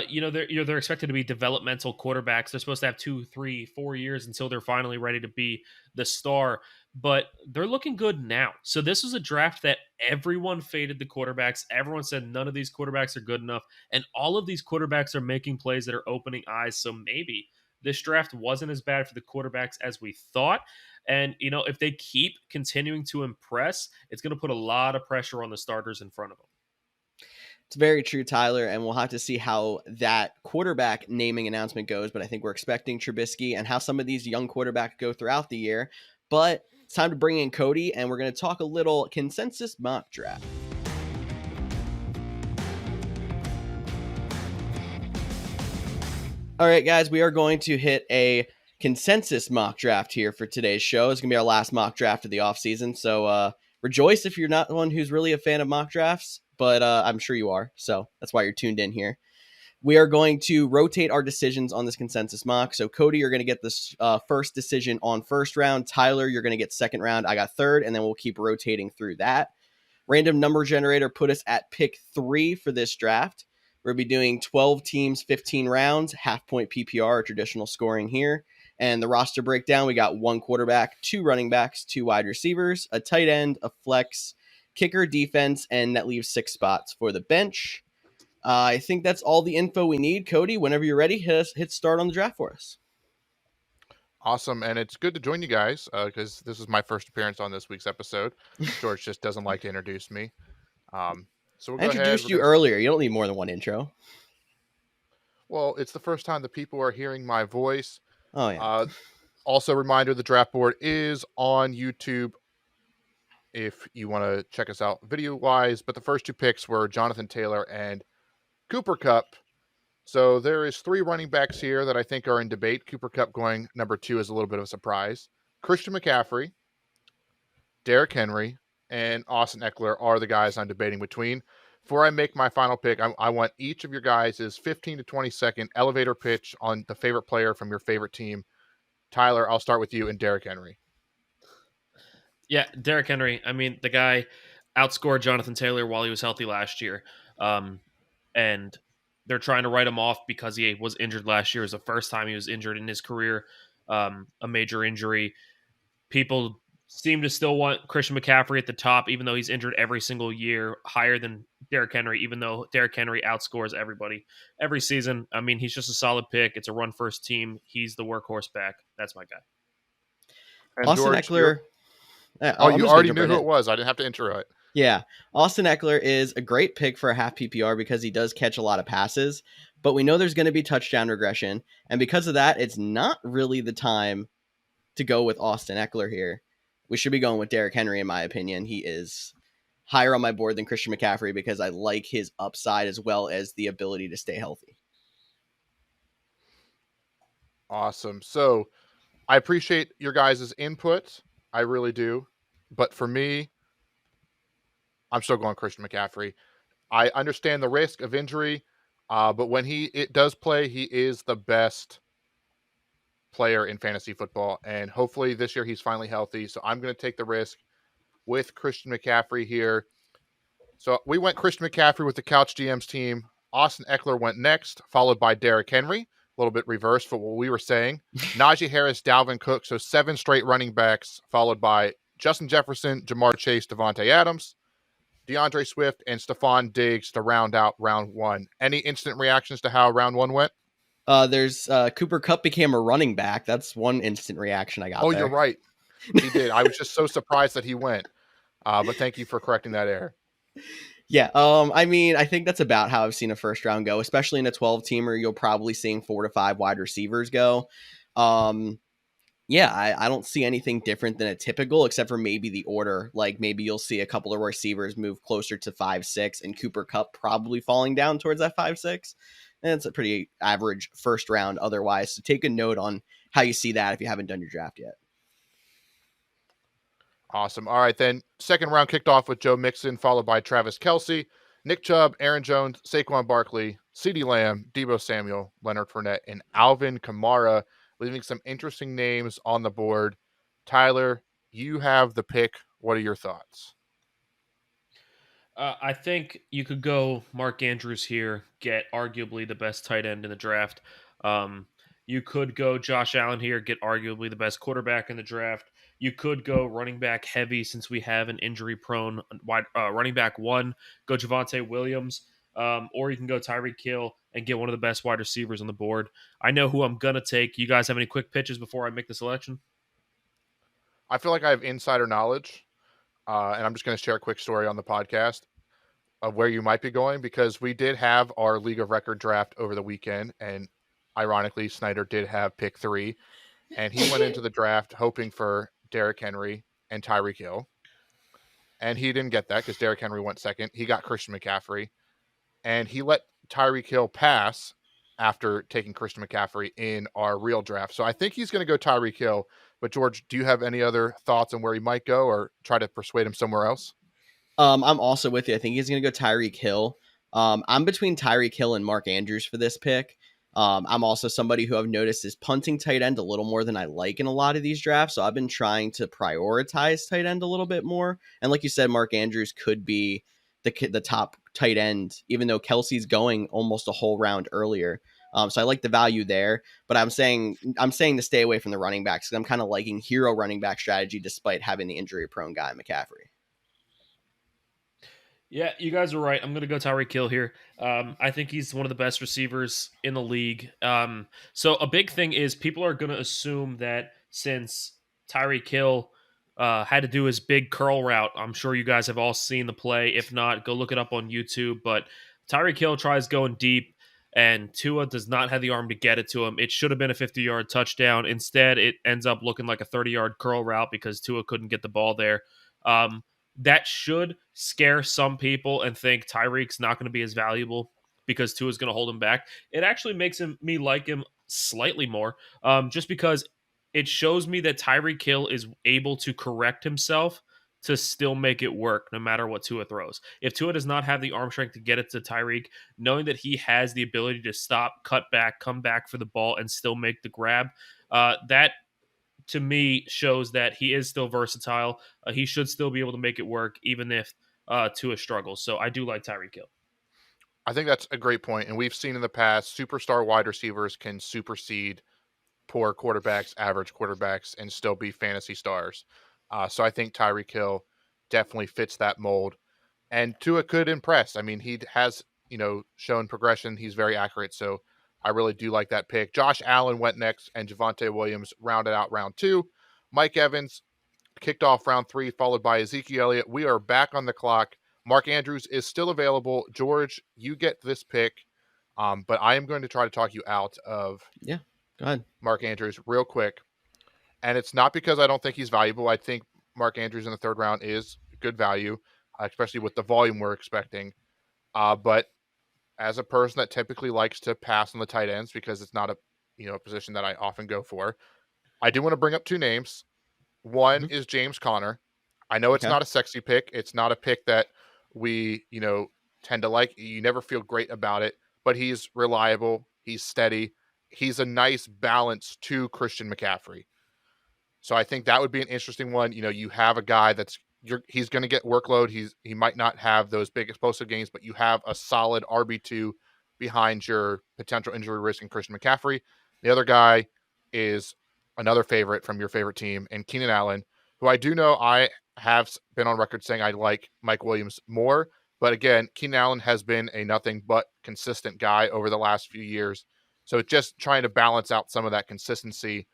you know, they're expected to be developmental quarterbacks. They're supposed to have 2, 3, 4 years until they're finally ready to be the star. But they're looking good now. So this was a draft that everyone faded the quarterbacks. Everyone said none of these quarterbacks are good enough, and all of these quarterbacks are making plays that are opening eyes. So maybe this draft wasn't as bad for the quarterbacks as we thought. And you know, if they keep continuing to impress, it's going to put a lot of pressure on the starters in front of them. It's very true, Tyler, and we'll have to see how that quarterback naming announcement goes, but I think we're expecting Trubisky, and how some of these young quarterbacks go throughout the year. But it's time to bring in Cody, and we're going to talk a little consensus mock draft. All right, guys, we are going to hit a consensus mock draft here for today's show. It's going to be our last mock draft of the offseason, so rejoice if you're not one who's really a fan of mock drafts, but I'm sure you are, so that's why you're tuned in here. We are going to rotate our decisions on this consensus mock. So Cody, you're going to get this first decision on first round. Tyler, you're going to get second round. I got third, and then we'll keep rotating through that. Random number generator put us at pick 3 for this draft. We'll be doing 12 teams, 15 rounds, half point PPR, traditional scoring here. And the roster breakdown, we got 1 quarterback, 2 running backs, 2 wide receivers, a tight end, a flex, kicker, defense, and that leaves 6 spots for the bench. I think that's all the info we need. Cody, whenever you're ready, hit start on the draft for us. Awesome, and it's good to join you guys because this is my first appearance on this week's episode. George just doesn't like to introduce me. So we'll I introduced you earlier. You don't need more than one intro. Well, it's the first time that people are hearing my voice. Oh, yeah. Also, reminder, the draft board is on YouTube if you want to check us out video-wise. But the first 2 picks were Jonathan Taylor and Cooper Kupp. So there is 3 running backs here that I think are in debate. Cooper Kupp going number 2 is a little bit of a surprise. Christian McCaffrey, Derrick Henry, and Austin Eckler are the guys I'm debating between. Before I make my final pick, I want each of your guys' 15 to 20 second elevator pitch on the favorite player from your favorite team. Tyler, I'll start with you and Derrick Henry. Yeah, Derrick Henry. I mean, the guy outscored Jonathan Taylor while he was healthy last year. And they're trying to write him off because he was injured last year. It was the first time he was injured in his career, a major injury. People seem to still want Christian McCaffrey at the top, even though he's injured every single year, higher than Derrick Henry, even though Derrick Henry outscores everybody every season. I mean, he's just a solid pick. It's a run-first team. He's the workhorse back. That's my guy. And Austin George, Eckler. you already knew who it was. I didn't have to intro it. Yeah. Austin Eckler is a great pick for a half PPR because he does catch a lot of passes, but we know there's going to be touchdown regression. And because of that, it's not really the time to go with Austin Eckler here. We should be going with Derrick Henry, in my opinion. He is higher on my board than Christian McCaffrey because I like his upside as well as the ability to stay healthy. Awesome. So I appreciate your guys' input. I really do. But for me, I'm still going Christian McCaffrey. I understand the risk of injury, but when it does play, he is the best player in fantasy football. And hopefully this year he's finally healthy. So I'm going to take the risk with Christian McCaffrey here. So we went Christian McCaffrey with the Couch GMs team. Austin Eckler went next, followed by Derrick Henry. A little bit reversed for what we were saying. Najee Harris, Dalvin Cook. So 7 straight running backs, followed by Justin Jefferson, Jamar Chase, Devontae Adams, DeAndre Swift, and Stephon Diggs to round out round 1. Any instant reactions to how round 1 went? There's Cooper Kupp became a running back. That's one instant reaction I got. You're right. He did. I was just so surprised that he went. But thank you for correcting that error. Yeah. I mean, I think that's about how I've seen a first round go, especially in a 12-teamer. You'll probably seeing 4 to 5 wide receivers go. Yeah, I don't see anything different than a typical, except for maybe the order. Like maybe you'll see a couple of receivers move closer to 5-6, and Cooper Kupp probably falling down towards that 5-6. And it's a pretty average first round otherwise. So take a note on how you see that if you haven't done your draft yet. Awesome. All right, then. Second round kicked off with Joe Mixon, followed by Travis Kelce, Nick Chubb, Aaron Jones, Saquon Barkley, CeeDee Lamb, Deebo Samuel, Leonard Fournette, and Alvin Kamara, leaving some interesting names on the board. Tyler, you have the pick. What are your thoughts? I think you could go Mark Andrews here, get arguably the best tight end in the draft. You could go Josh Allen here, get arguably the best quarterback in the draft. You could go running back heavy since we have an injury-prone wide running back 1. Go Javonte Williams, or you can go Tyreek Hill and get one of the best wide receivers on the board. I know who I'm going to take. You guys have any quick pitches before I make the selection? I feel like I have insider knowledge, and I'm just going to share a quick story on the podcast of where you might be going, because we did have our League of Record draft over the weekend, and ironically, Snyder did have pick 3, and he went into the draft hoping for Derrick Henry and Tyreek Hill, and he didn't get that because Derrick Henry went second. He got Christian McCaffrey, and he let Tyreek Hill pass after taking Christian McCaffrey in our real draft. So I think he's going to go Tyreek Hill. But George, do you have any other thoughts on where he might go, or try to persuade him somewhere else? I'm also with you. I think he's going to go Tyreek Hill. I'm between Tyreek Hill and Mark Andrews for this pick. I'm also somebody who I've noticed is punting tight end a little more than I like in a lot of these drafts. So I've been trying to prioritize tight end a little bit more. And like you said, Mark Andrews could be the top tight end, even though Kelsey's going almost a whole round earlier. So I like the value there, but I'm saying to stay away from the running backs because I'm kind of liking hero running back strategy despite having the injury prone guy McCaffrey. Yeah, you guys are right. I'm going to go Tyreek Hill here. I think he's one of the best receivers in the league. So a big thing is people are going to assume that since Tyreek Hill had to do his big curl route, I'm sure you guys have all seen the play. If not, go look it up on YouTube. But Tyreek Hill tries going deep, and Tua does not have the arm to get it to him. It should have been a 50-yard touchdown. Instead, it ends up looking like a 30-yard curl route because Tua couldn't get the ball there. That should scare some people and think Tyreek's not going to be as valuable because Tua's going to hold him back. It actually makes me like him slightly more, just because it shows me that Tyreek Hill is able to correct himself to still make it work no matter what Tua throws. If Tua does not have the arm strength to get it to Tyreek, knowing that he has the ability to stop, cut back, come back for the ball, and still make the grab, that to me shows that he is still versatile. He should still be able to make it work, even if Tua struggles. So I do like Tyreek Hill. I think that's a great point. And we've seen in the past, superstar wide receivers can supersede poor quarterbacks, average quarterbacks, and still be fantasy stars. So I think Tyreek Hill definitely fits that mold. And Tua could impress. I mean, he has, shown progression. He's very accurate. So I really do like that pick. Josh Allen went next, and Javonte Williams rounded out round 2. Mike Evans kicked off round 3, followed by Ezekiel Elliott. We are back on the clock. Mark Andrews is still available. George, you get this pick, but I am going to try to talk you out of Go ahead. Mark Andrews real quick. And it's not because I don't think he's valuable. I think Mark Andrews in the 3rd round is good value, especially with the volume we're expecting. But as a person that typically likes to pass on the tight ends because it's not a position that I often go for, I do want to bring up 2 names. One is James Conner. I know it's not a sexy pick. It's not a pick that we, tend to like. You never feel great about it, but he's reliable. He's steady. He's a nice balance to Christian McCaffrey. So I think that would be an interesting one. You have a guy he's going to get workload. He might not have those big explosive games, but you have a solid RB2 behind your potential injury risk in Christian McCaffrey. The other guy is another favorite from your favorite team, and Keenan Allen, who I do know I have been on record saying I like Mike Williams more. But again, Keenan Allen has been a nothing but consistent guy over the last few years. So it's just trying to balance out some of that consistency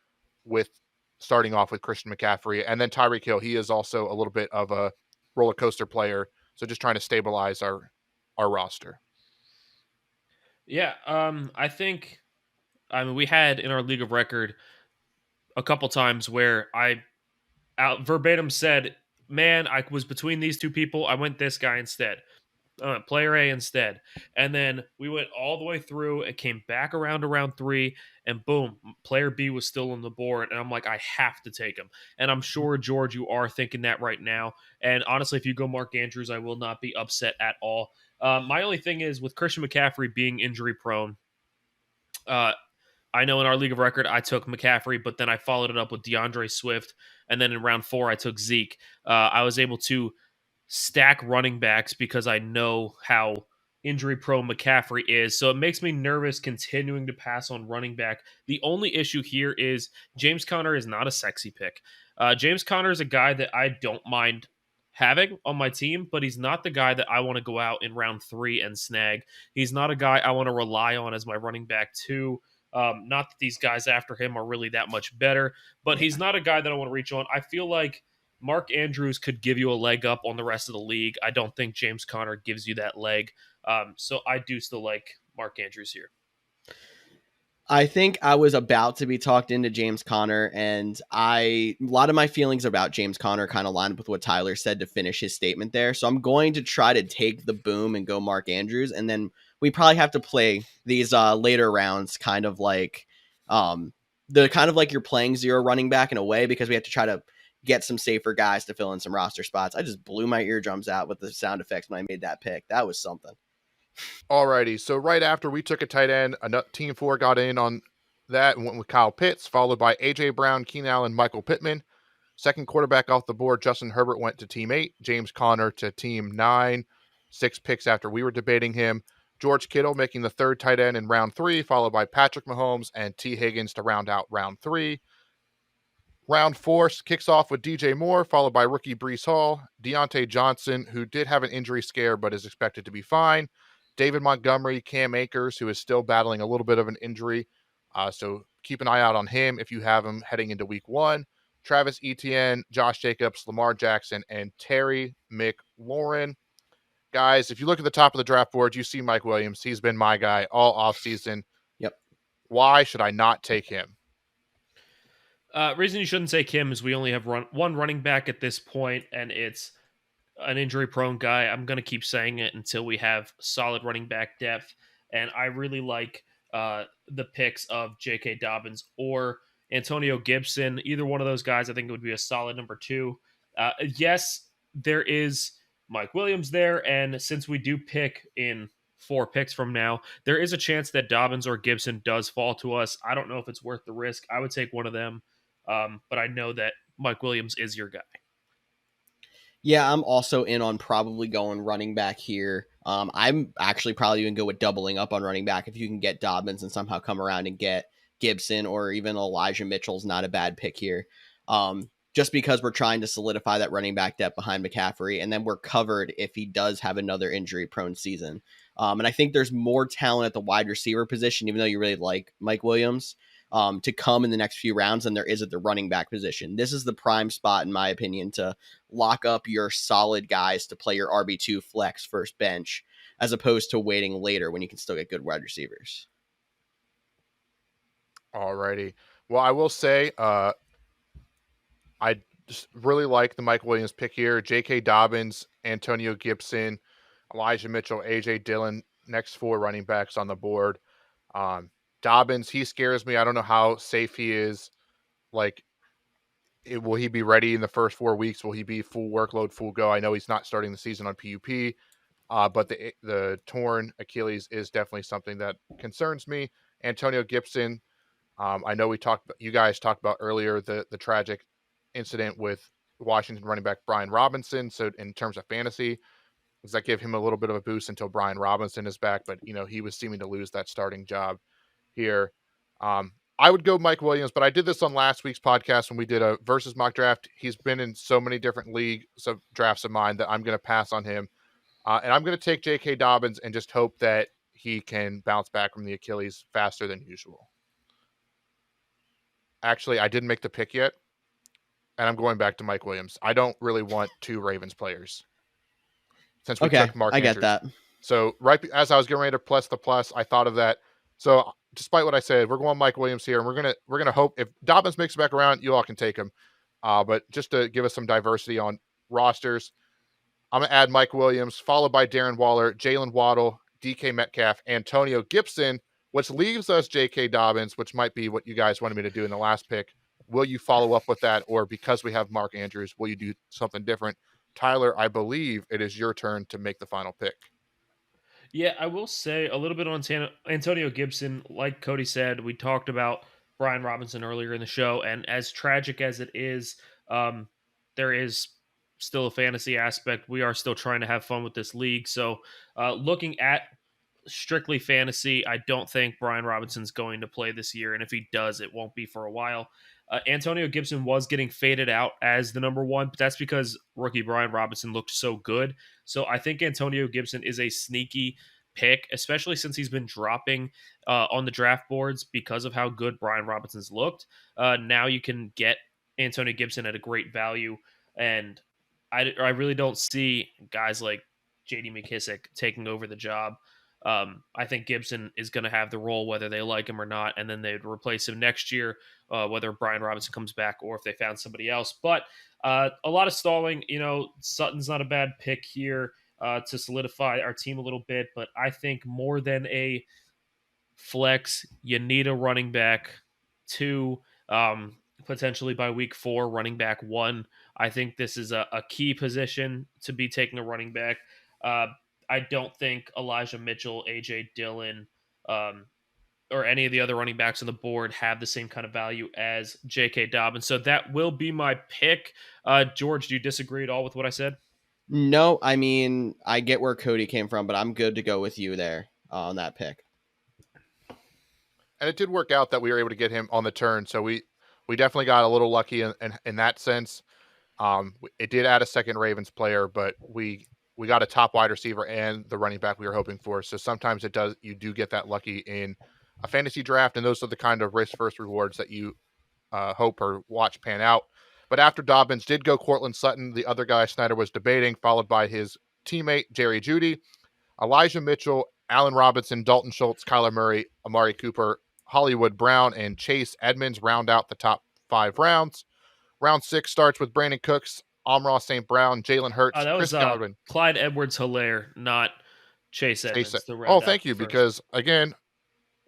with starting off with Christian McCaffrey. And then Tyreek Hill, he is also a little bit of a roller coaster player. So just trying to stabilize our roster. Yeah, we had in our league of record a couple times where I verbatim said, man, I was between these 2 people. I went this guy instead. Player A instead. And then we went all the way through. It came back around to round 3, and boom, player B was still on the board. And I'm like, I have to take him. And I'm sure, George, you are thinking that right now. And honestly, if you go Mark Andrews, I will not be upset at all. My only thing is with Christian McCaffrey being injury prone, I know in our league of record, I took McCaffrey, but then I followed it up with DeAndre Swift. And then in round 4, I took Zeke. I was able to stack running backs because I know how injury prone McCaffrey is. So it makes me nervous continuing to pass on running back. The only issue here is James Conner is not a sexy pick. James Conner is a guy that I don't mind having on my team, but he's not the guy that I want to go out in round 3 and snag. He's not a guy I want to rely on as my running back 2. Not that these guys after him are really that much better, but he's not a guy that I want to reach on. I feel like Mark Andrews could give you a leg up on the rest of the league. I don't think James Conner gives you that leg. So I do still like Mark Andrews here. I think I was about to be talked into James Conner, and a lot of my feelings about James Conner kind of lined up with what Tyler said to finish his statement there. So I'm going to try to take the boom and go Mark Andrews, and then we probably have to play these later rounds kind of like you're playing 0 running back in a way, because we have to try to get some safer guys to fill in some roster spots. I just blew my eardrums out with the sound effects when I made that pick. That was something. Alrighty, so right after we took a tight end, team 4 got in on that and went with Kyle Pitts, followed by A.J. Brown, Keenan Allen, Michael Pittman. Second quarterback off the board, Justin Herbert went to team 8, James Conner to team 9, 6 picks after we were debating him. George Kittle making the third tight end in round 3, followed by Patrick Mahomes and T. Higgins to round out round 3. Round 4 kicks off with DJ Moore, followed by rookie Brees Hall, Deontay Johnson, who did have an injury scare but is expected to be fine, David Montgomery, Cam Akers, who is still battling a little bit of an injury. So keep an eye out on him if you have him heading into week 1. Travis Etienne, Josh Jacobs, Lamar Jackson, and Terry McLaurin. Guys, if you look at the top of the draft board, you see Mike Williams. He's been my guy all offseason. Yep. Why should I not take him? Reason you shouldn't take him is we only have one running back at this point, and it's an injury-prone guy. I'm going to keep saying it until we have solid running back depth, and I really like the picks of J.K. Dobbins or Antonio Gibson. Either one of those guys, I think it would be a solid number 2. Yes, there is Mike Williams there, and since we do pick in 4 picks from now, there is a chance that Dobbins or Gibson does fall to us. I don't know if it's worth the risk. I would take one of them, but I know that Mike Williams is your guy. Yeah, I'm also in on probably going running back here. I'm actually probably even go with doubling up on running back if you can get Dobbins and somehow come around and get Gibson or even Elijah Mitchell's not a bad pick here. Just because we're trying to solidify that running back depth behind McCaffrey, and then we're covered if he does have another injury-prone season. And I think there's more talent at the wide receiver position, even though you really like Mike Williams, to come in the next few rounds than there is at the running back position. This is the prime spot, in my opinion, to lock up your solid guys to play your RB2 flex first bench, as opposed to waiting later when you can still get good wide receivers. Alrighty. Well, I will say, I just really like the Mike Williams pick here. J.K. Dobbins, Antonio Gibson, Elijah Mitchell, A.J. Dillon, next 4 running backs on the board. Dobbins, he scares me. I don't know how safe he is. Like, will he be ready in the first 4 weeks? Will he be full workload, full go? I know he's not starting the season on PUP, but the torn Achilles is definitely something that concerns me. Antonio Gibson, I know you guys talked about earlier the tragic incident with Washington running back Brian Robinson. So in terms of fantasy, does that give him a little bit of a boost until Brian Robinson is back? But he was seeming to lose that starting job here. I would go Mike Williams, but I did this on last week's podcast when we did a versus mock draft. He's been in so many different drafts of mine that I'm going to pass on him. And I'm going to take J.K. Dobbins and just hope that he can bounce back from the Achilles faster than usual. Actually, I didn't make the pick yet, and I'm going back to Mike Williams. I don't really want 2 Ravens players since we took Mark Andrews. I get that. So right as I was getting ready to plus the plus, I thought of that. So despite what I said, we're going Mike Williams here, and we're gonna hope if Dobbins makes it back around, you all can take him. But just to give us some diversity on rosters, I'm gonna add Mike Williams, followed by Darren Waller, Jalen Waddle, DK Metcalf, Antonio Gibson, which leaves us J.K. Dobbins, which might be what you guys wanted me to do in the last pick. Will you follow up with that, or because we have Mark Andrews, will you do something different? Tyler, I believe it is your turn to make the final pick. Yeah, I will say a little bit on Antonio Gibson. Like Cody said, we talked about Brian Robinson earlier in the show, and as tragic as it is, there is still a fantasy aspect. We are still trying to have fun with this league. So looking at strictly fantasy, I don't think Brian Robinson's going to play this year, and if he does, it won't be for a while. Antonio Gibson was getting faded out as the number 1, but that's because rookie Brian Robinson looked so good. So I think Antonio Gibson is a sneaky pick, especially since he's been dropping on the draft boards because of how good Brian Robinson's looked. Now you can get Antonio Gibson at a great value, and I really don't see guys like J.D. McKissick taking over the job. I think Gibson is going to have the role whether they like him or not, and then they'd replace him next year, whether Brian Robinson comes back or if they found somebody else. But a lot of stalling. Sutton's not a bad pick here to solidify our team a little bit, but I think more than a flex, you need a running back. 2, potentially by week 4, running back 1. I think this is a key position to be taking a running back. I don't think Elijah Mitchell, AJ Dillon, or any of the other running backs on the board have the same kind of value as J.K. Dobbins. So that will be my pick. George, do you disagree at all with what I said? No, I mean, I get where Cody came from, but I'm good to go with you there on that pick. And it did work out that we were able to get him on the turn. So we definitely got a little lucky in that sense. It did add a second Ravens player, but we got a top wide receiver and the running back we were hoping for. So sometimes you do get that lucky in a fantasy draft, and those are the kind of risk first rewards that you hope or watch pan out. But after Dobbins did go Cortland Sutton, the other guy Snyder was debating, followed by his teammate Jerry Jeudy, Elijah Mitchell, Allen Robinson, Dalton Schultz, Kyler Murray, Amari Cooper, Hollywood Brown, and Chase Edmonds round out the top 5 rounds. Round 6 starts with Brandon Cooks, Amon St. Brown, Jalen Hurts, That Chris was Godwin. Clyde Edwards-Helaire, not Chase Edmonds. Thank you, because again,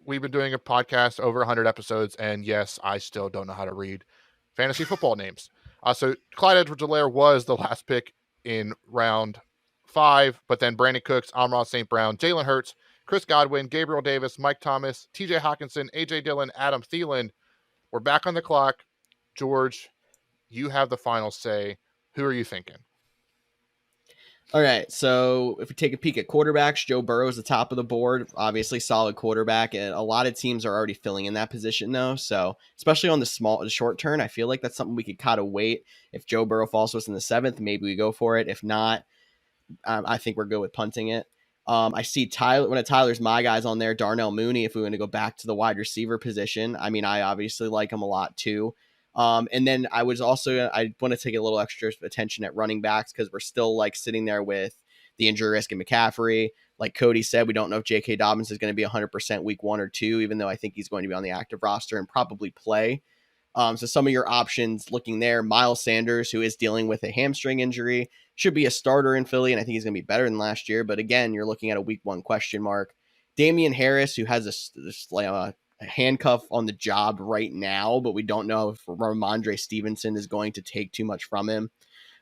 we've been doing a podcast over 100 episodes, and yes, I still don't know how to read fantasy football names. So Clyde Edwards-Helaire was the last pick in round 5, but then Brandon Cooks, Amon St. Brown, Jalen Hurts, Chris Godwin, Gabriel Davis, Mike Thomas, TJ Hawkinson, AJ Dillon, Adam Thielen. We're back on the clock. George, you have the final say. Who are you thinking? All right, so if we take a peek at quarterbacks, Joe Burrow is the top of the board. Obviously, solid quarterback, and a lot of teams are already filling in that position, though. So, especially on the short term, I feel like that's something we could kind of wait. If Joe Burrow falls to us in the 7th, maybe we go for it. If not, I think we're good with punting it. I see one of Tyler's my guys on there, Darnell Mooney. If we want to go back to the wide receiver position, I mean, I obviously like him a lot too. And then I want to take a little extra attention at running backs because we're still like sitting there with the injury risk in McCaffrey. Like Cody said, we don't know if J.K. Dobbins is going to be 100% week 1 or 2, even though I think he's going to be on the active roster and probably play. So some of your options looking there, Miles Sanders, who is dealing with a hamstring injury, should be a starter in Philly, and I think he's going to be better than last year. But again, you're looking at a week 1 question mark. Damian Harris, who has a handcuff on the job right now, but we don't know if Ramondre Stevenson is going to take too much from him.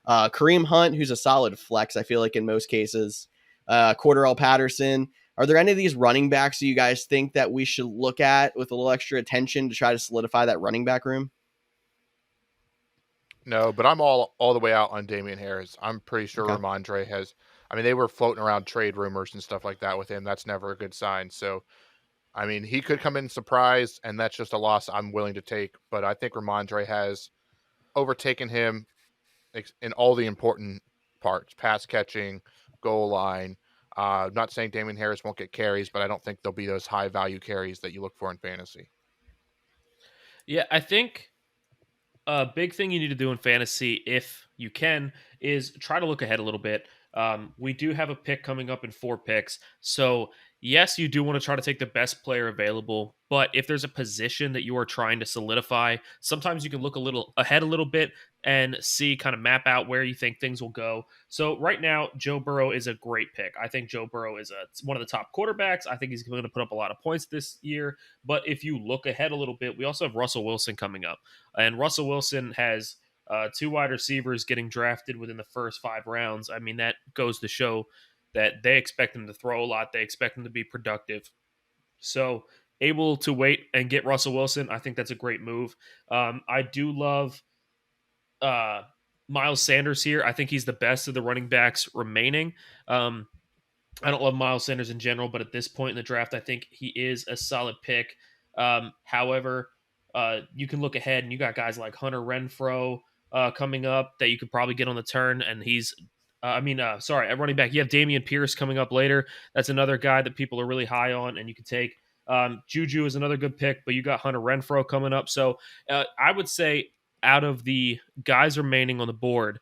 Kareem Hunt, who's a solid flex, I feel like in most cases. Cordarrelle Patterson. Are there any of these running backs that you guys think that we should look at with a little extra attention to try to solidify that running back room? No, but I'm all the way out on Damian Harris. I'm pretty sure Okay. Ramondre has. I mean, they were floating around trade rumors and stuff like that with him. That's never a good sign. So, I mean, he could come in surprise, and that's just a loss I'm willing to take. But I think Ramondre has overtaken him in all the important parts: pass catching, goal line. Not saying Damian Harris won't get carries, but I don't think there'll be those high value carries that you look for in fantasy. Yeah, I think a big thing you need to do in fantasy, if you can, is try to look ahead a little bit. We do have a pick coming up in 4 picks. So, yes, you do want to try to take the best player available. But if there's a position that you are trying to solidify, sometimes you can look a little ahead a little bit and see, kind of map out where you think things will go. So right now, Joe Burrow is a great pick. I think Joe Burrow is one of the top quarterbacks. I think he's going to put up a lot of points this year. But if you look ahead a little bit, we also have Russell Wilson coming up. And Russell Wilson has 2 wide receivers getting drafted within the first 5 rounds. I mean, that goes to show that they expect him to throw a lot. They expect him to be productive. So able to wait and get Russell Wilson, I think that's a great move. I do love Miles Sanders here. I think he's the best of the running backs remaining. I don't love Miles Sanders in general, but at this point in the draft, I think he is a solid pick. However, you can look ahead and you got guys like Hunter Renfrow coming up that you could probably get on the turn, and he's at running back. You have Dameon Pierce coming up later. That's another guy that people are really high on, and you can take. Juju is another good pick, but you got Hunter Renfrow coming up. So I would say out of the guys remaining on the board,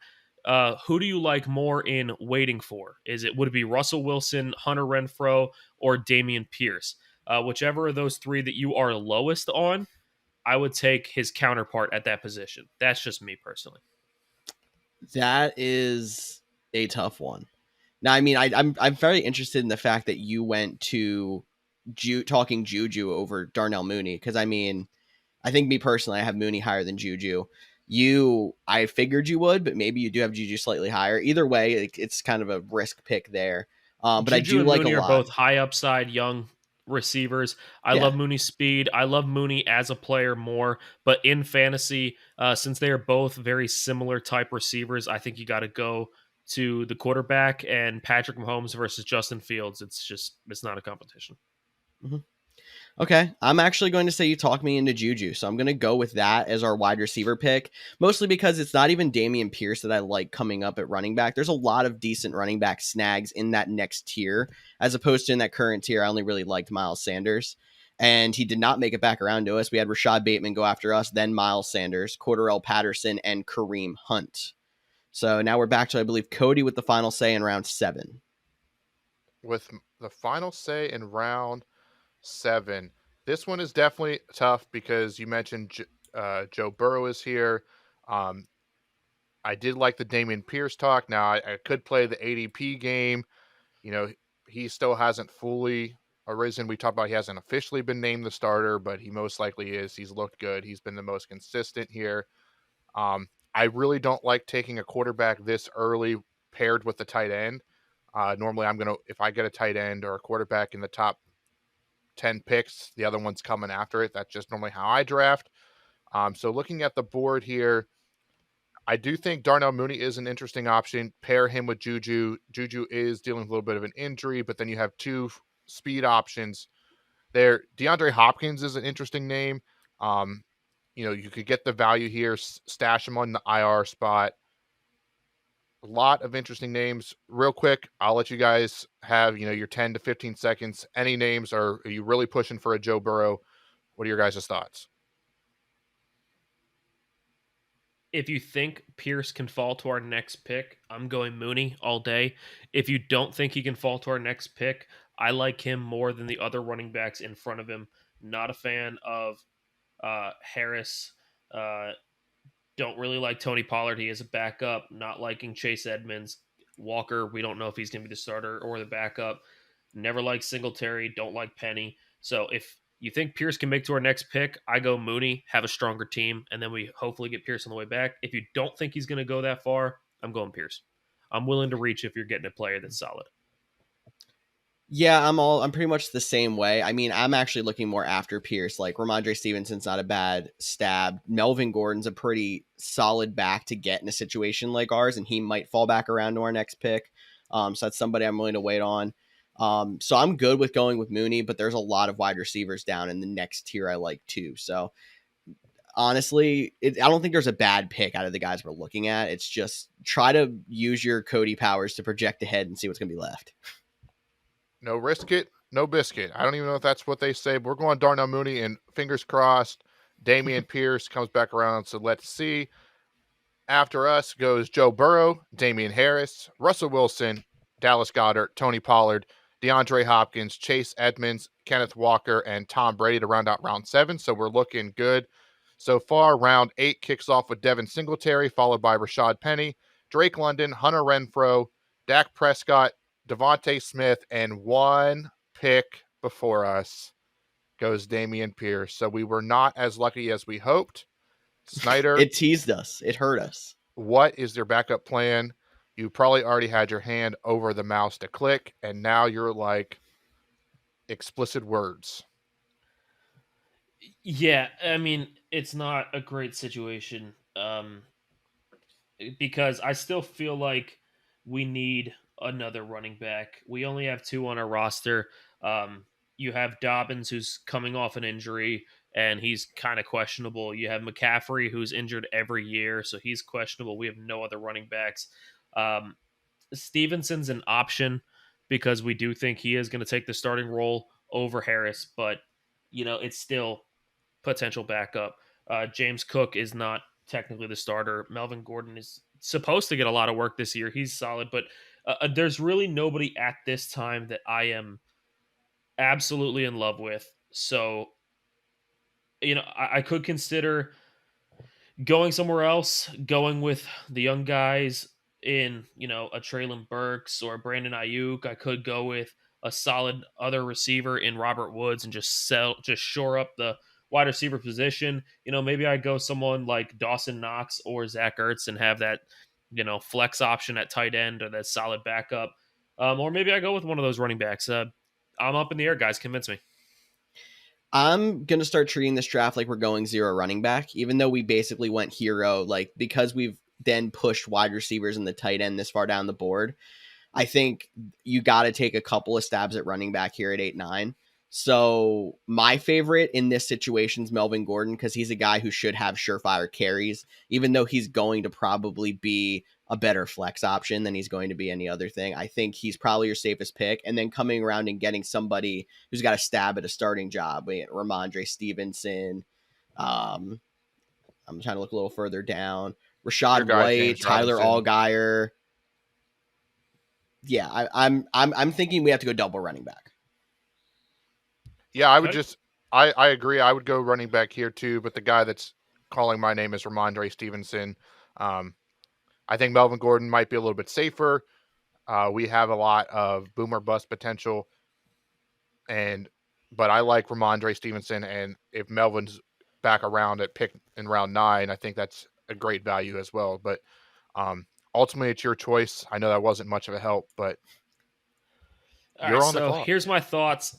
who do you like more in waiting for? Would it be Russell Wilson, Hunter Renfrow, or Dameon Pierce? Whichever of those 3 that you are lowest on, I would take his counterpart at that position. That's just me personally. That is a tough one. Now, I mean, I'm very interested in the fact that you went to talking Juju over Darnell Mooney, because I mean, I think me personally, I have Mooney higher than Juju. I figured you would, but maybe you do have Juju slightly higher. Either way, it's kind of a risk pick there. But I Juju do and like a Mooney are lot. both high upside young receivers. I Yeah. love Mooney's speed. I love Mooney as a player more, but in fantasy, since they are both very similar type receivers, I think you got to go to the quarterback, and Patrick Mahomes versus Justin Fields. It's not a competition. Mhm. Okay, I'm actually going to say you talk me into Juju, so I'm going to go with that as our wide receiver pick, mostly because it's not even Dameon Pierce that I like coming up at running back. There's a lot of decent running back snags in that next tier, as opposed to in that current tier. I only really liked Miles Sanders, and he did not make it back around to us. We had Rashad Bateman go after us, then Miles Sanders, Cordarrelle Patterson, and Kareem Hunt. So now we're back to, I believe, Cody with the final say in round 7. With the final say in round 7, this one is definitely tough because you mentioned Joe Burrow is here. Um, I did like the Damian Pierce talk. Now I could play the ADP game. You know, he still hasn't fully arisen. We talked about he hasn't officially been named the starter, but he most likely is. He's looked good. He's been the most consistent here. I really don't like taking a quarterback this early paired with the tight end. Normally, if I get a tight end or a quarterback in the top 10 picks, the other one's coming after it. That's just normally how I draft. So looking at the board here, I do think Darnell Mooney is an interesting option. Pair him with Juju. Juju is dealing with a little bit of an injury, but then you have two speed options there. DeAndre Hopkins is an interesting name. You could get the value here, stash him on the IR spot. A lot of interesting names. Real quick, I'll let you guys have, your 10 to 15 seconds. Any names, or are you really pushing for a Joe Burrow? What are your guys' thoughts? If you think Pierce can fall to our next pick, I'm going Mooney all day. If you don't think he can fall to our next pick, I like him more than the other running backs in front of him. Not a fan of Harris. Uh, don't really like Tony Pollard. He is a backup. Not liking Chase Edmonds. Walker, we don't know if he's going to be the starter or the backup. Never like Singletary. Don't like Penny. So if you think Pierce can make to our next pick, I go Mooney, have a stronger team, and then we hopefully get Pierce on the way back. If you don't think he's going to go that far, I'm going Pierce. I'm willing to reach if you're getting a player that's solid. Yeah, I'm pretty much the same way. I mean, I'm actually looking more after Pierce. Like Ramondre Stevenson's not a bad stab. Melvin Gordon's a pretty solid back to get in a situation like ours, and he might fall back around to our next pick. So that's somebody I'm willing to wait on. So I'm good with going with Mooney, but there's a lot of wide receivers down in the next tier I like too. So honestly, I don't think there's a bad pick out of the guys we're looking at. It's just try to use your Cody powers to project ahead and see what's going to be left. No risk it, no biscuit. I don't even know if that's what they say, but we're going Darnell Mooney, and fingers crossed, Damian Pierce comes back around. So let's see. After us goes Joe Burrow, Damian Harris, Russell Wilson, Dallas Goedert, Tony Pollard, DeAndre Hopkins, Chase Edmonds, Kenneth Walker, and Tom Brady to round out round 7. So we're looking good. So far, round 8 kicks off with Devin Singletary, followed by Rashad Penny, Drake London, Hunter Renfrow, Dak Prescott, Devontae Smith, and one pick before us goes Damian Pierce. So we were not as lucky as we hoped. Snyder, It teased us. It hurt us. what is their backup plan? You probably already had your hand over the mouse to click, and now you're like explicit words. Yeah, I mean, it's not a great situation because I still feel like we need another running back. We only have 2 on our roster. You have Dobbins, who's coming off an injury, and he's kind of questionable. You have McCaffrey, who's injured every year, so he's questionable. We have no other running backs. Um, Stevenson's an option because we do think he is going to take the starting role over Harris, but it's still potential backup. James Cook is not technically the starter. Melvin Gordon is supposed to get a lot of work this year. He's solid, but there's really nobody at this time that I am absolutely in love with. So, I could consider going somewhere else, going with the young guys in, a Traylon Burks or Brandon Ayuk. I could go with a solid other receiver in Robert Woods and just shore up the wide receiver position. Maybe I go someone like Dawson Knox or Zach Ertz and have that, flex option at tight end or that solid backup. Or maybe I go with one of those running backs. I'm up in the air, guys. Convince me. I'm going to start treating this draft like we're going 0 running back, even though we basically went hero, like because we've then pushed wide receivers and the tight end this far down the board. I think you got to take a couple of stabs at running back here at 8-9. So my favorite in this situation is Melvin Gordon, because he's a guy who should have surefire carries, even though he's going to probably be a better flex option than he's going to be any other thing. I think he's probably your safest pick. And then coming around and getting somebody who's got a stab at a starting job, Ramondre Stevenson. I'm trying to look a little further down. Your Rashad guy, White, James Tyler Robinson. Allgeier. Yeah, I'm thinking we have to go double running back. Yeah, I would I agree. I would go running back here too, but the guy that's calling my name is Ramondre Stevenson. I think Melvin Gordon might be a little bit safer. We have a lot of boomer bust potential, but I like Ramondre Stevenson, and if Melvin's back around at pick in round 9, I think that's a great value as well. But ultimately, it's your choice. I know that wasn't much of a help, but you're on the clock. Here's my thoughts.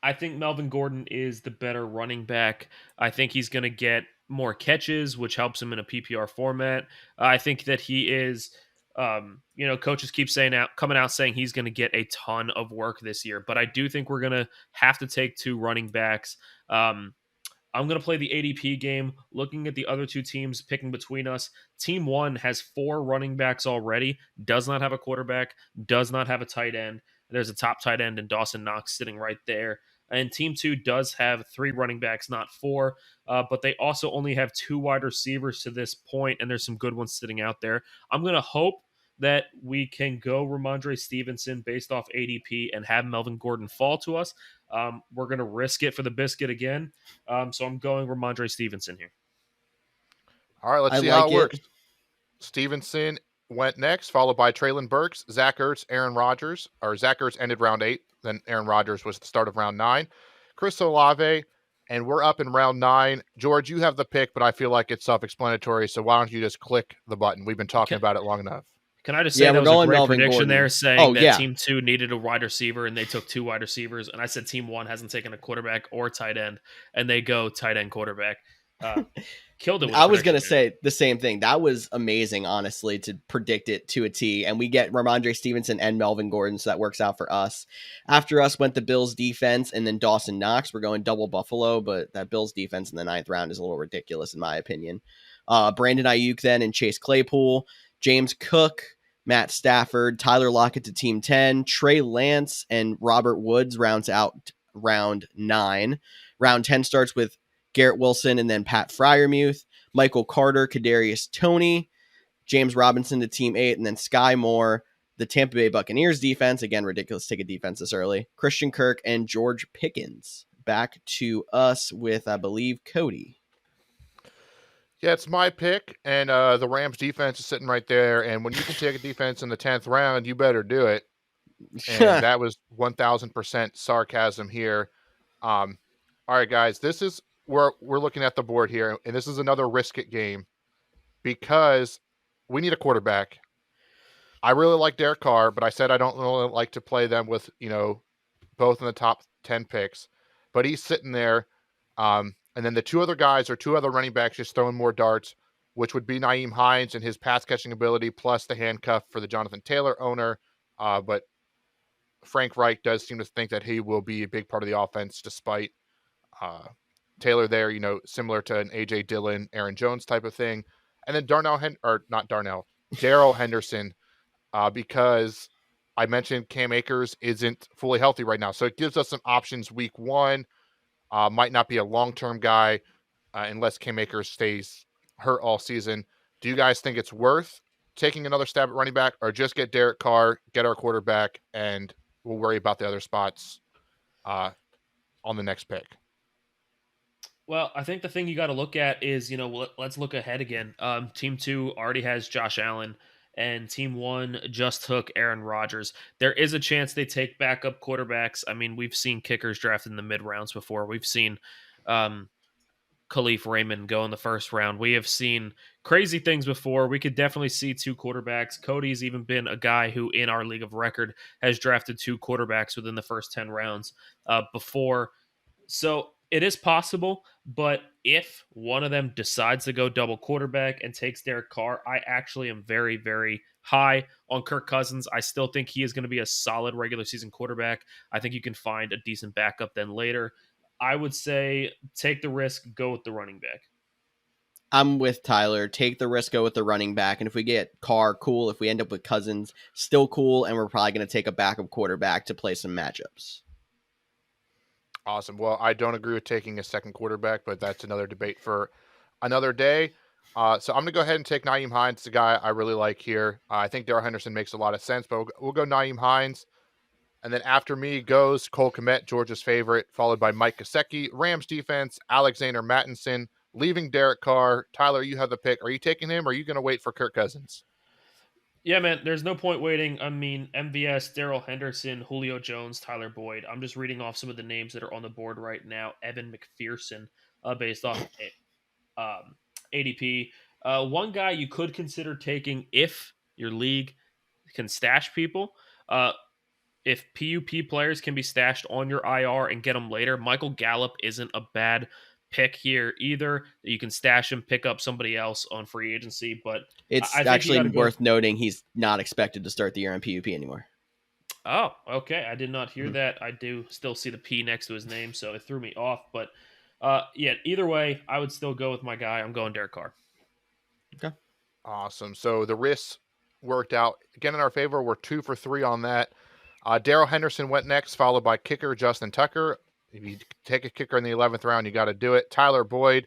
I think Melvin Gordon is the better running back. I think he's going to get more catches, which helps him in a PPR format. I think that he is, coaches keep coming out saying he's going to get a ton of work this year, but I do think we're going to have to take 2 running backs. I'm going to play the ADP game, looking at the other 2 teams, picking between us. Team 1 has 4 running backs already, does not have a quarterback, does not have a tight end. There's a top tight end in Dawson Knox sitting right there. And Team 2 does have 3 running backs, not 4, but they also only have 2 wide receivers to this point, and there's some good ones sitting out there. I'm going to hope that we can go Ramondre Stevenson based off ADP and have Melvin Gordon fall to us. We're going to risk it for the biscuit again. So I'm going Ramondre Stevenson here. All right, let's see how it works. Stevenson went next, followed by Treylon Burks, Zach Ertz, Aaron Rodgers. Or Zach Ertz ended round 8. Then Aaron Rodgers was the start of round 9. Chris Olave, and we're up in round 9. George, you have the pick, but I feel like it's self-explanatory, so why don't you just click the button? We've been talking about it long enough. Can I just say that was a great Melvin prediction Gordon there, saying that Team 2 needed a wide receiver, and they took 2 wide receivers, and I said Team 1 hasn't taken a quarterback or tight end, and they go tight end quarterback. Killed it. I was going to say the same thing. That was amazing, honestly, to predict it to a T. And we get Ramondre Stevenson and Melvin Gordon, so that works out for us. After us went the Bills defense and then Dawson Knox. We're going double Buffalo, but that Bills defense in the 9th round is a little ridiculous in my opinion. Brandon Ayuk then and Chase Claypool, James Cook, Matt Stafford, Tyler Lockett to Team 10, Trey Lance, and Robert Woods rounds out round 9. Round 10 starts with Garrett Wilson and then Pat Freiermuth, Michael Carter, Kadarius Toney, James Robinson to Team 8, and then Sky Moore, the Tampa Bay Buccaneers defense. Again, ridiculous to take a defense this early. Christian Kirk and George Pickens. Back to us with, I believe, Cody. Yeah, it's my pick, and the Rams defense is sitting right there. And when you can take a defense in the 10th round, you better do it. And that was 1,000% sarcasm here. All right, guys, this is we're looking at the board here, and this is another risk it game because we need a quarterback. I really like Derek Carr, but I said I don't really like to play them with, both in the top 10 picks. But he's sitting there. And then the 2 other guys are 2 other running backs just throwing more darts, which would be Nyheim Hines and his pass catching ability, plus the handcuff for the Jonathan Taylor owner. But Frank Reich does seem to think that he will be a big part of the offense despite Taylor there, similar to an A.J. Dillon, Aaron Jones type of thing. And then Darrell Henderson, because I mentioned Cam Akers isn't fully healthy right now. So it gives us some options week 1. Might not be a long-term guy unless Cam Akers stays hurt all season. Do you guys think it's worth taking another stab at running back, or just get Derek Carr, get our quarterback, and we'll worry about the other spots on the next pick? Well, I think the thing you got to look at is, let's look ahead again. Team 2 already has Josh Allen, and Team 1 just took Aaron Rodgers. There is a chance they take backup quarterbacks. I mean, we've seen kickers drafted in the mid-rounds before. We've seen Khalif Raymond go in the first round. We have seen crazy things before. We could definitely see 2 quarterbacks. Cody's even been a guy who, in our league of record, has drafted 2 quarterbacks within the first 10 rounds before. So it is possible, but if one of them decides to go double quarterback and takes Derek Carr, I actually am very, very high on Kirk Cousins. I still think he is going to be a solid regular season quarterback. I think you can find a decent backup then later. I would say take the risk, go with the running back. I'm with Tyler. Take the risk, go with the running back. And if we get Carr, cool. If we end up with Cousins, still cool. And we're probably going to take a backup quarterback to play some matchups. Awesome. Well, I don't agree with taking a second quarterback, but that's another debate for another day. So I'm going to go ahead and take Nyheim Hines, the guy I really like here. I think Darrell Henderson makes a lot of sense, but we'll go Nyheim Hines. And then after me goes Cole Kmet, Georgia's favorite, followed by Mike Gesicki, Rams defense, Alexander Mattinson, leaving Derek Carr. Tyler, you have the pick. Are you taking him, or are you going to wait for Kirk Cousins? Yeah, man, there's no point waiting. I mean, MVS, Darrell Henderson, Julio Jones, Tyler Boyd. I'm just reading off some of the names that are on the board right now. Evan McPherson, based off ADP. One guy you could consider taking if your league can stash people. If PUP players can be stashed on your IR and get them later, Michael Gallup isn't a bad pick here either. You can stash him, pick up somebody else on free agency, but It's I think actually worth noting he's not expected to start the year on PUP anymore. Oh, okay. I did not hear that. I do still see the P next to his name, so it threw me off. But yeah, either way, I would still go with my guy. I'm going Derek Carr. Okay. Awesome. So the risks worked out again in our favor. We're 2 for 3 on that. Darrell Henderson went next, followed by kicker Justin Tucker. If you take a kicker in the 11th round, you got to do it. Tyler Boyd,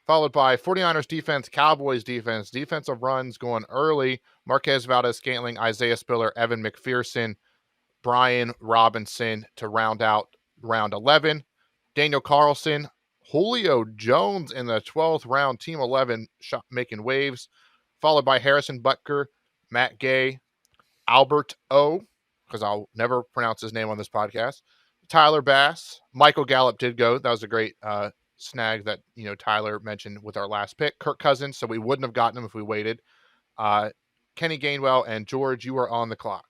followed by 49ers defense, Cowboys defense, defensive runs going early. Marquez Valdez-Scantling, Isaiah Spiller, Evan McPherson, Brian Robinson to round out round 11. Daniel Carlson, Julio Jones in the 12th round, team 11, shot making waves, followed by Harrison Butker, Matt Gay, Albert O, because I'll never pronounce his name on this podcast, Tyler Bass, Michael Gallup did go. That was a great snag that Tyler mentioned with our last pick. Kirk Cousins, so we wouldn't have gotten him if we waited. Kenny Gainwell and George, you are on the clock.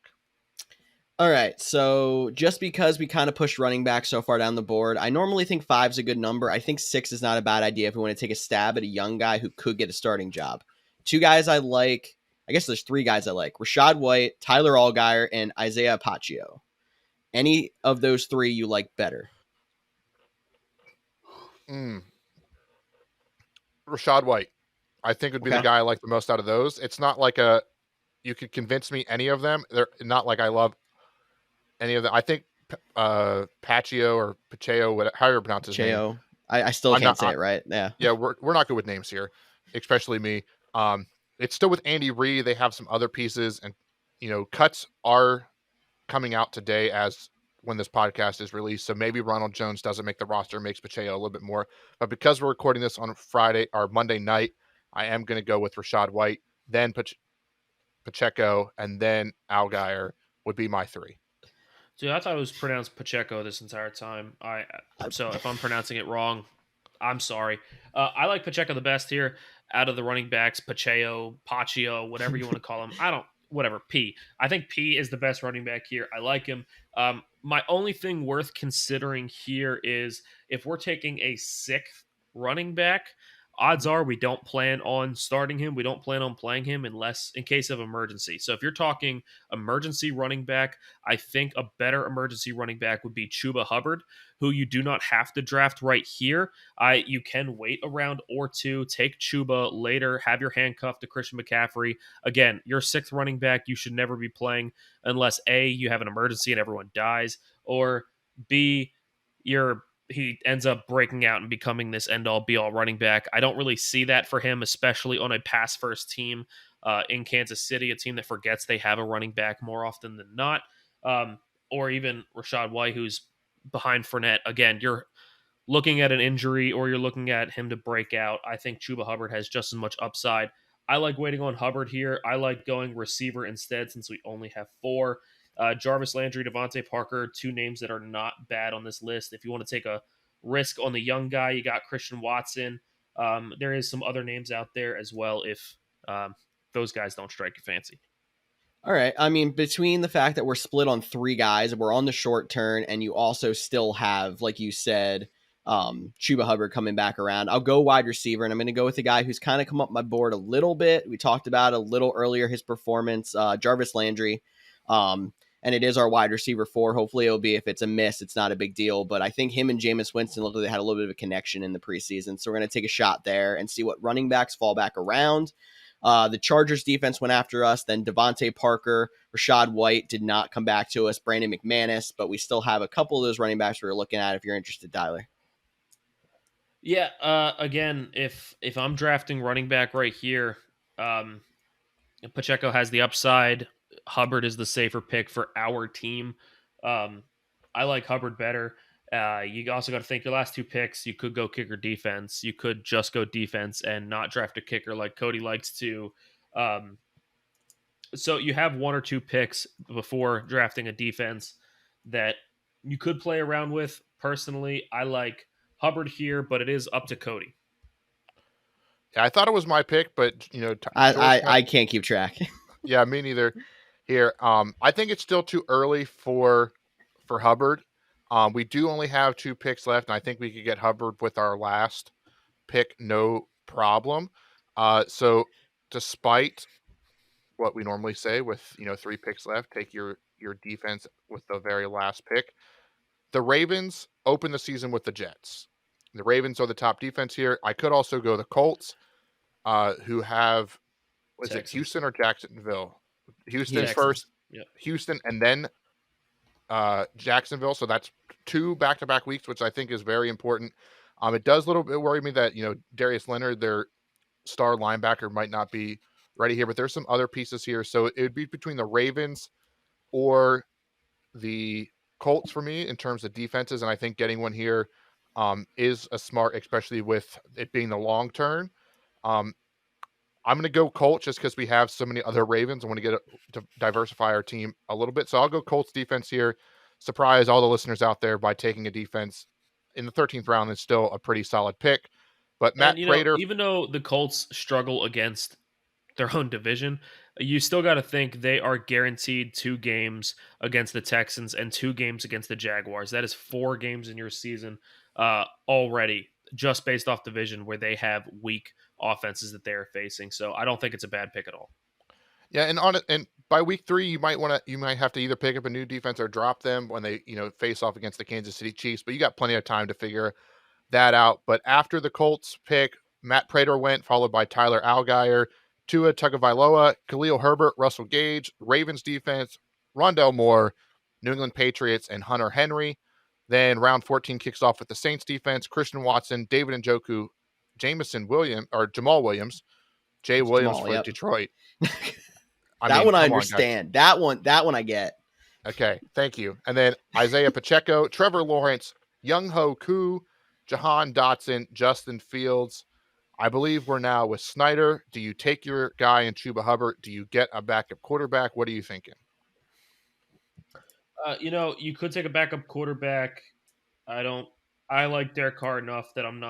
All right, so just because we kind of pushed running back so far down the board, I normally think 5 is a good number. I think 6 is not a bad idea if we want to take a stab at a young guy who could get a starting job. 2 guys I like, I guess there's 3 guys I like, Rachaad White, Tyler Allgeier, and Isaiah Pacheco. Any of those 3 you like better? Rachaad White, I think would be the guy I like the most out of those. It's not like you could convince me any of them. They're not like I love any of them. I think Pacheco or Pacheco, however you pronounce his name. I still can't say it right. Yeah. Yeah, we're not good with names here, especially me. It's still with Andy Reid. They have some other pieces, and cuts are coming out today as when this podcast is released. So maybe Ronald Jones doesn't make the roster, makes Pacheco a little bit more. But because we're recording this on Friday or Monday night, I am going to go with Rachaad White, then Pacheco, and then Allgeier would be my 3. Dude, I thought it was pronounced Pacheco this entire time. So if I'm pronouncing it wrong, I'm sorry. I like Pacheco the best here out of the running backs. Pacheco, whatever you want to call him. Whatever, P. I think P is the best running back here. I like him. My only thing worth considering here is if we're taking a 6th running back, odds are we don't plan on starting him. We don't plan on playing him unless in case of emergency. So if you're talking emergency running back, I think a better emergency running back would be Chuba Hubbard, who you do not have to draft right here. You can wait a round or 2, take Chuba later, have your handcuff to Christian McCaffrey. Again, your 6th running back, you should never be playing unless A, you have an emergency and everyone dies, or B, he ends up breaking out and becoming this end-all, be-all running back. I don't really see that for him, especially on a pass-first team in Kansas City, a team that forgets they have a running back more often than not, or even Rachaad White, who's behind Fournette. Again, you're looking at an injury or you're looking at him to break out. I think Chuba Hubbard has just as much upside. I like waiting on Hubbard here. I like going receiver instead since we only have 4. Jarvis Landry, Devontae Parker, 2 names that are not bad on this list. If you want to take a risk on the young guy. You got Christian Watson. There is some other names out there as well if those guys don't strike your fancy. All right. I mean, between the fact that we're split on 3 guys, we're on the short turn, and you also still have, like you said, Chuba Hubbard coming back around. I'll go wide receiver, and I'm going to go with the guy who's kind of come up my board a little bit. We talked about a little earlier his performance, Jarvis Landry. And it is our wide receiver 4. Hopefully it'll be, if it's a miss, it's not a big deal. But I think him and Jameis Winston looked like they had a little bit of a connection in the preseason. So we're going to take a shot there and see what running backs fall back around. The Chargers defense went after us. Then Devontae Parker, Rashad White did not come back to us. Brandon McManus, but we still have a couple of those running backs we're looking at if you're interested, Tyler. Yeah. Again, if I'm drafting running back right here, Pacheco has the upside. Hubbard is the safer pick for our team. I like Hubbard better. You also got to think your last 2 picks, you could go kicker defense. You could just go defense and not draft a kicker like Cody likes to. So you have 1 or 2 picks before drafting a defense that you could play around with. Personally, I like Hubbard here, but it is up to Cody. Yeah, I thought it was my pick, but I can't keep track. Yeah, me neither. Here, I think it's still too early for Hubbard. We do only have 2 picks left, and I think we could get Hubbard with our last pick, no problem. So, despite what we normally say with 3 picks left, take your defense with the very last pick. The Ravens open the season with the Jets. The Ravens are the top defense here. I could also go the Colts, who have it Houston or Jacksonville? Houston's first. Yep. Houston and then Jacksonville. So that's 2 back-to-back weeks, which I think is very important. It does a little bit worry me that Darius Leonard, their star linebacker, might not be ready here, but there's some other pieces here. So it would be between the Ravens or the Colts for me in terms of defenses, and I think getting one here is a smart, especially with it being the long term. I'm going to go Colts just because we have so many other Ravens. I want to diversify our team a little bit. So I'll go Colts defense here. Surprise all the listeners out there by taking a defense in the 13th round. It's still a pretty solid pick. But Matt Prater, even though the Colts struggle against their own division, you still got to think they are guaranteed 2 games against the Texans and 2 games against the Jaguars. That is 4 games in your season already, just based off division where they have weak offenses that they are facing. So I don't think it's a bad pick at all. Yeah, and by week 3, you might have to either pick up a new defense or drop them when they face off against the Kansas City Chiefs. But you got plenty of time to figure that out. But after the Colts pick, Matt Prater went, followed by Tyler Allgeier, Tua Tagovailoa, Khalil Herbert, Russell Gage, Ravens defense, Rondell Moore, New England Patriots, and Hunter Henry. Then round 14 kicks off with the Saints defense, Christian Watson, David Njoku, Jamal Williams, Jay Williams Jamal, for yep. Detroit. That one I understand. That one I get. Okay, thank you. And then Isaiah Pacheco, Trevor Lawrence, Young-Ho Koo, Jahan Dotson, Justin Fields. I believe we're now with Snyder. Do you take your guy in Chuba Hubbard? Do you get a backup quarterback? What are you thinking? You could take a backup quarterback. I like Derek Carr enough that I'm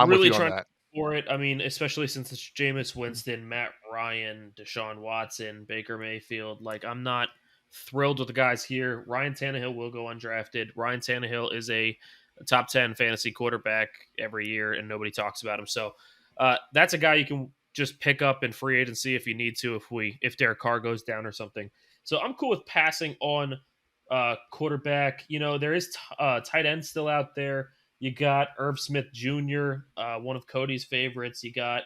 really trying for it. I mean, especially since it's Jameis Winston, Matt Ryan, Deshaun Watson, Baker Mayfield. Like, I'm not thrilled with the guys here. Ryan Tannehill will go undrafted. Ryan Tannehill is a top 10 fantasy quarterback every year, and nobody talks about him. So that's a guy you can just pick up in free agency if you need to, if Derek Carr goes down or something. So I'm cool with passing on quarterback. There is tight end still out there. You got Irv Smith Jr., one of Cody's favorites. You got,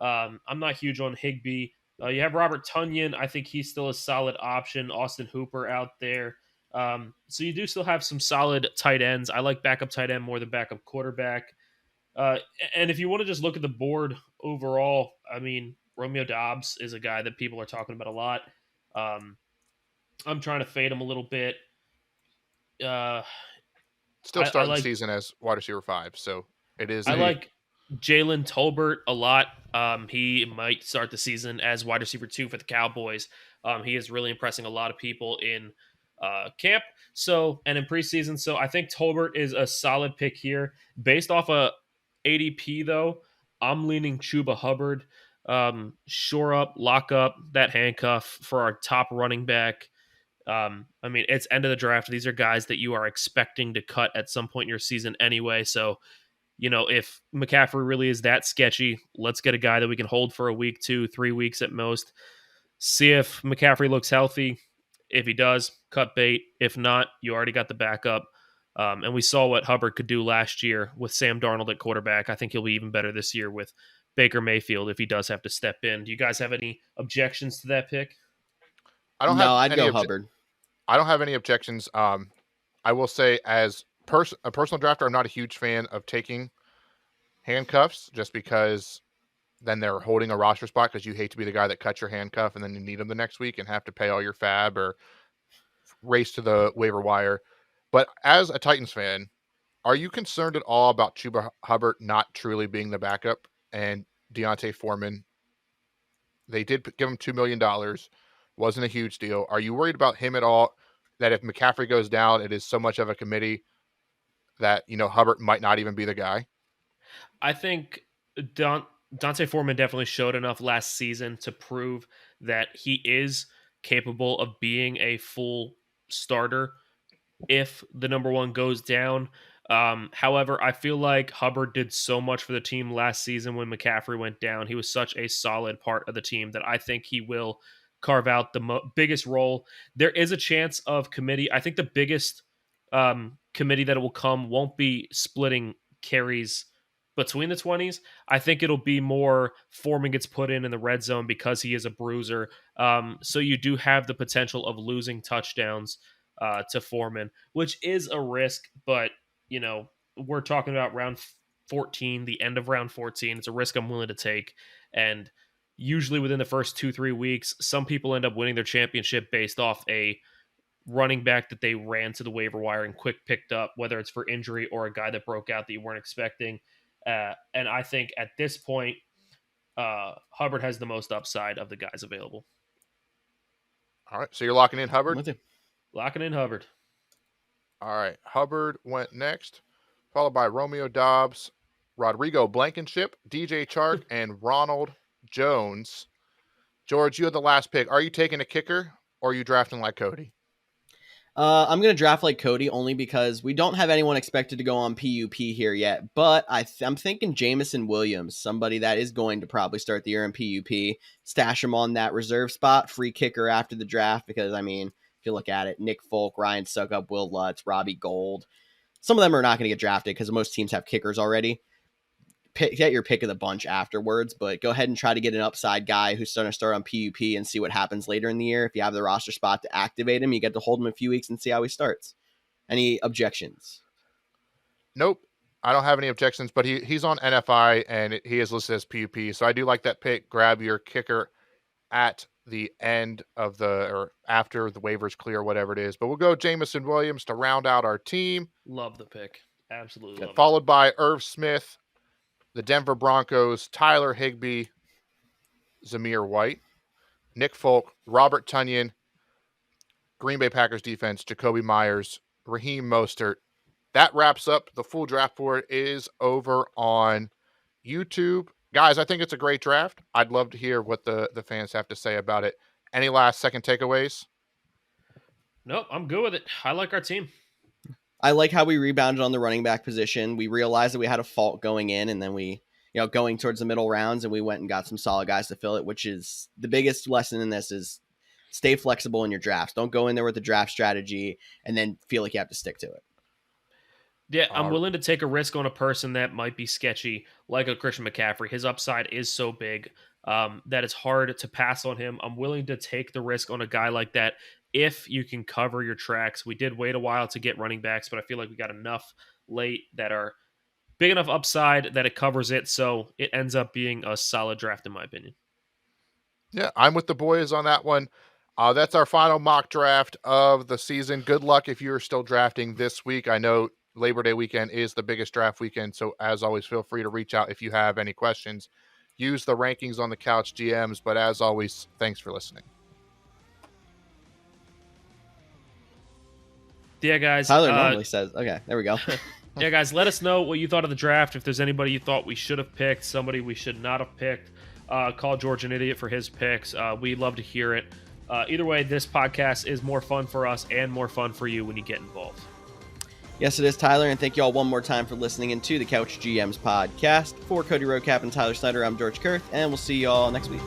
I'm not huge on Higbee. You have Robert Tonyan. I think he's still a solid option. Austin Hooper out there. So you do still have some solid tight ends. I like backup tight end more than backup quarterback. And if you want to just look at the board overall, I mean, Romeo Doubs is a guy that people are talking about a lot. I'm trying to fade him a little bit. Still starting the season as wide receiver 5, so it is. I like Jalen Tolbert a lot. He might start the season as wide receiver 2 for the Cowboys. He is really impressing a lot of people in camp. So, and in preseason. So I think Tolbert is a solid pick here. Based off a ADP though, I'm leaning Chuba Hubbard. Shore up, lock up that handcuff for our top running back. I mean, it's end of the draft. These are guys that you are expecting to cut at some point in your season anyway. So, if McCaffrey really is that sketchy, let's get a guy that we can hold for a week, 2, 3 weeks at most. See if McCaffrey looks healthy. If he does, cut bait. If not, you already got the backup. And we saw what Hubbard could do last year with Sam Darnold at quarterback. I think he'll be even better this year with Baker Mayfield if he does have to step in. Do you guys have any objections to that pick? I don't No, have I'd any go Hubbard. I don't have any objections. I will say, as a personal drafter, I'm not a huge fan of taking handcuffs just because then they're holding a roster spot, because you hate to be the guy that cuts your handcuff and then you need them the next week and have to pay all your fab or race to the waiver wire. But as a Titans fan, are you concerned at all about Chuba Hubbard not truly being the backup and Deontay Foreman? They did give him $2 million. Wasn't a huge deal. Are you worried about him at all? That if McCaffrey goes down, it is so much of a committee that, Hubbard might not even be the guy? I think Dante Foreman definitely showed enough last season to prove that he is capable of being a full starter if the number one goes down. However, I feel like Hubbard did so much for the team last season when McCaffrey went down. He was such a solid part of the team that I think he will carve out the biggest role. There is a chance of committee. I think the biggest committee that it will come won't be splitting carries between the 20s. I think it'll be more Foreman gets put in the red zone because he is a bruiser. So you do have the potential of losing touchdowns to Foreman, which is a risk, but we're talking about round 14, the end of round 14. It's a risk I'm willing to take. And usually within the first 2-3 weeks, some people end up winning their championship based off a running back that they ran to the waiver wire and quick picked up, whether it's for injury or a guy that broke out that you weren't expecting. And I think at this point, Hubbard has the most upside of the guys available. All right. So you're locking in Hubbard? Locking in Hubbard. All right. Hubbard went next, followed by Romeo Dobbs, Rodrigo Blankenship, DJ Chark, and Ronald Jones. George, you had the last pick. Are you taking a kicker or are you drafting like Cody? I'm going to draft like Cody only because we don't have anyone expected to go on PUP here yet. But I'm thinking Jamison Williams, somebody that is going to probably start the year in PUP. Stash him on that reserve spot, free kicker after the draft. Because, if you look at it, Nick Folk, Ryan Suckup, Will Lutz, Robbie Gold. Some of them are not going to get drafted because most teams have kickers already. Get your pick of the bunch afterwards, but go ahead and try to get an upside guy who's going to start on PUP and see what happens later in the year. If you have the roster spot to activate him, you get to hold him a few weeks and see how he starts. Any objections? Nope. I don't have any objections, but he's on NFI and he is listed as PUP. So I do like that pick. Grab your kicker at the end of or after the waivers clear, whatever it is. But we'll go Jamison Williams to round out our team. Love the pick. Absolutely love it. Followed by Irv Smith, the Denver Broncos, Tyler Higbee, Zamir White, Nick Folk, Robert Tonyan, Green Bay Packers defense, Jacoby Myers, Raheem Mostert. That wraps up the full draft board. Is over on YouTube. Guys, I think it's a great draft. I'd love to hear what the fans have to say about it. Any last second takeaways? Nope, I'm good with it. I like our team. I like how we rebounded on the running back position. We realized that we had a fault going in, and then we, going towards the middle rounds, and we went and got some solid guys to fill it, which is the biggest lesson in this is stay flexible in your drafts. Don't go in there with a draft strategy and then feel like you have to stick to it. Yeah, I'm willing to take a risk on a person that might be sketchy, like a Christian McCaffrey. His upside is so big that it's hard to pass on him. I'm willing to take the risk on a guy like that if you can cover your tracks. We did wait a while to get running backs, but I feel like we got enough late that are big enough upside that it covers it, so it ends up being a solid draft in my opinion. Yeah, I'm with the boys on that one. That's our final mock draft of the season. Good luck if you're still drafting this week. I know Labor Day weekend is the biggest draft weekend, so as always, feel free to reach out if you have any questions. Use the rankings on the Couch GMs, but as always, thanks for listening. Yeah, guys. Tyler normally says, okay, there we go. Yeah, guys, let us know what you thought of the draft. If there's anybody you thought we should have picked, somebody we should not have picked, call George an idiot for his picks. We'd love to hear it. Either way, this podcast is more fun for us and more fun for you when you get involved. Yes, it is, Tyler, and thank you all one more time for listening into the Couch GMs podcast. For Cody Roadcap and Tyler Snyder, I'm George Kerth, and we'll see you all next week.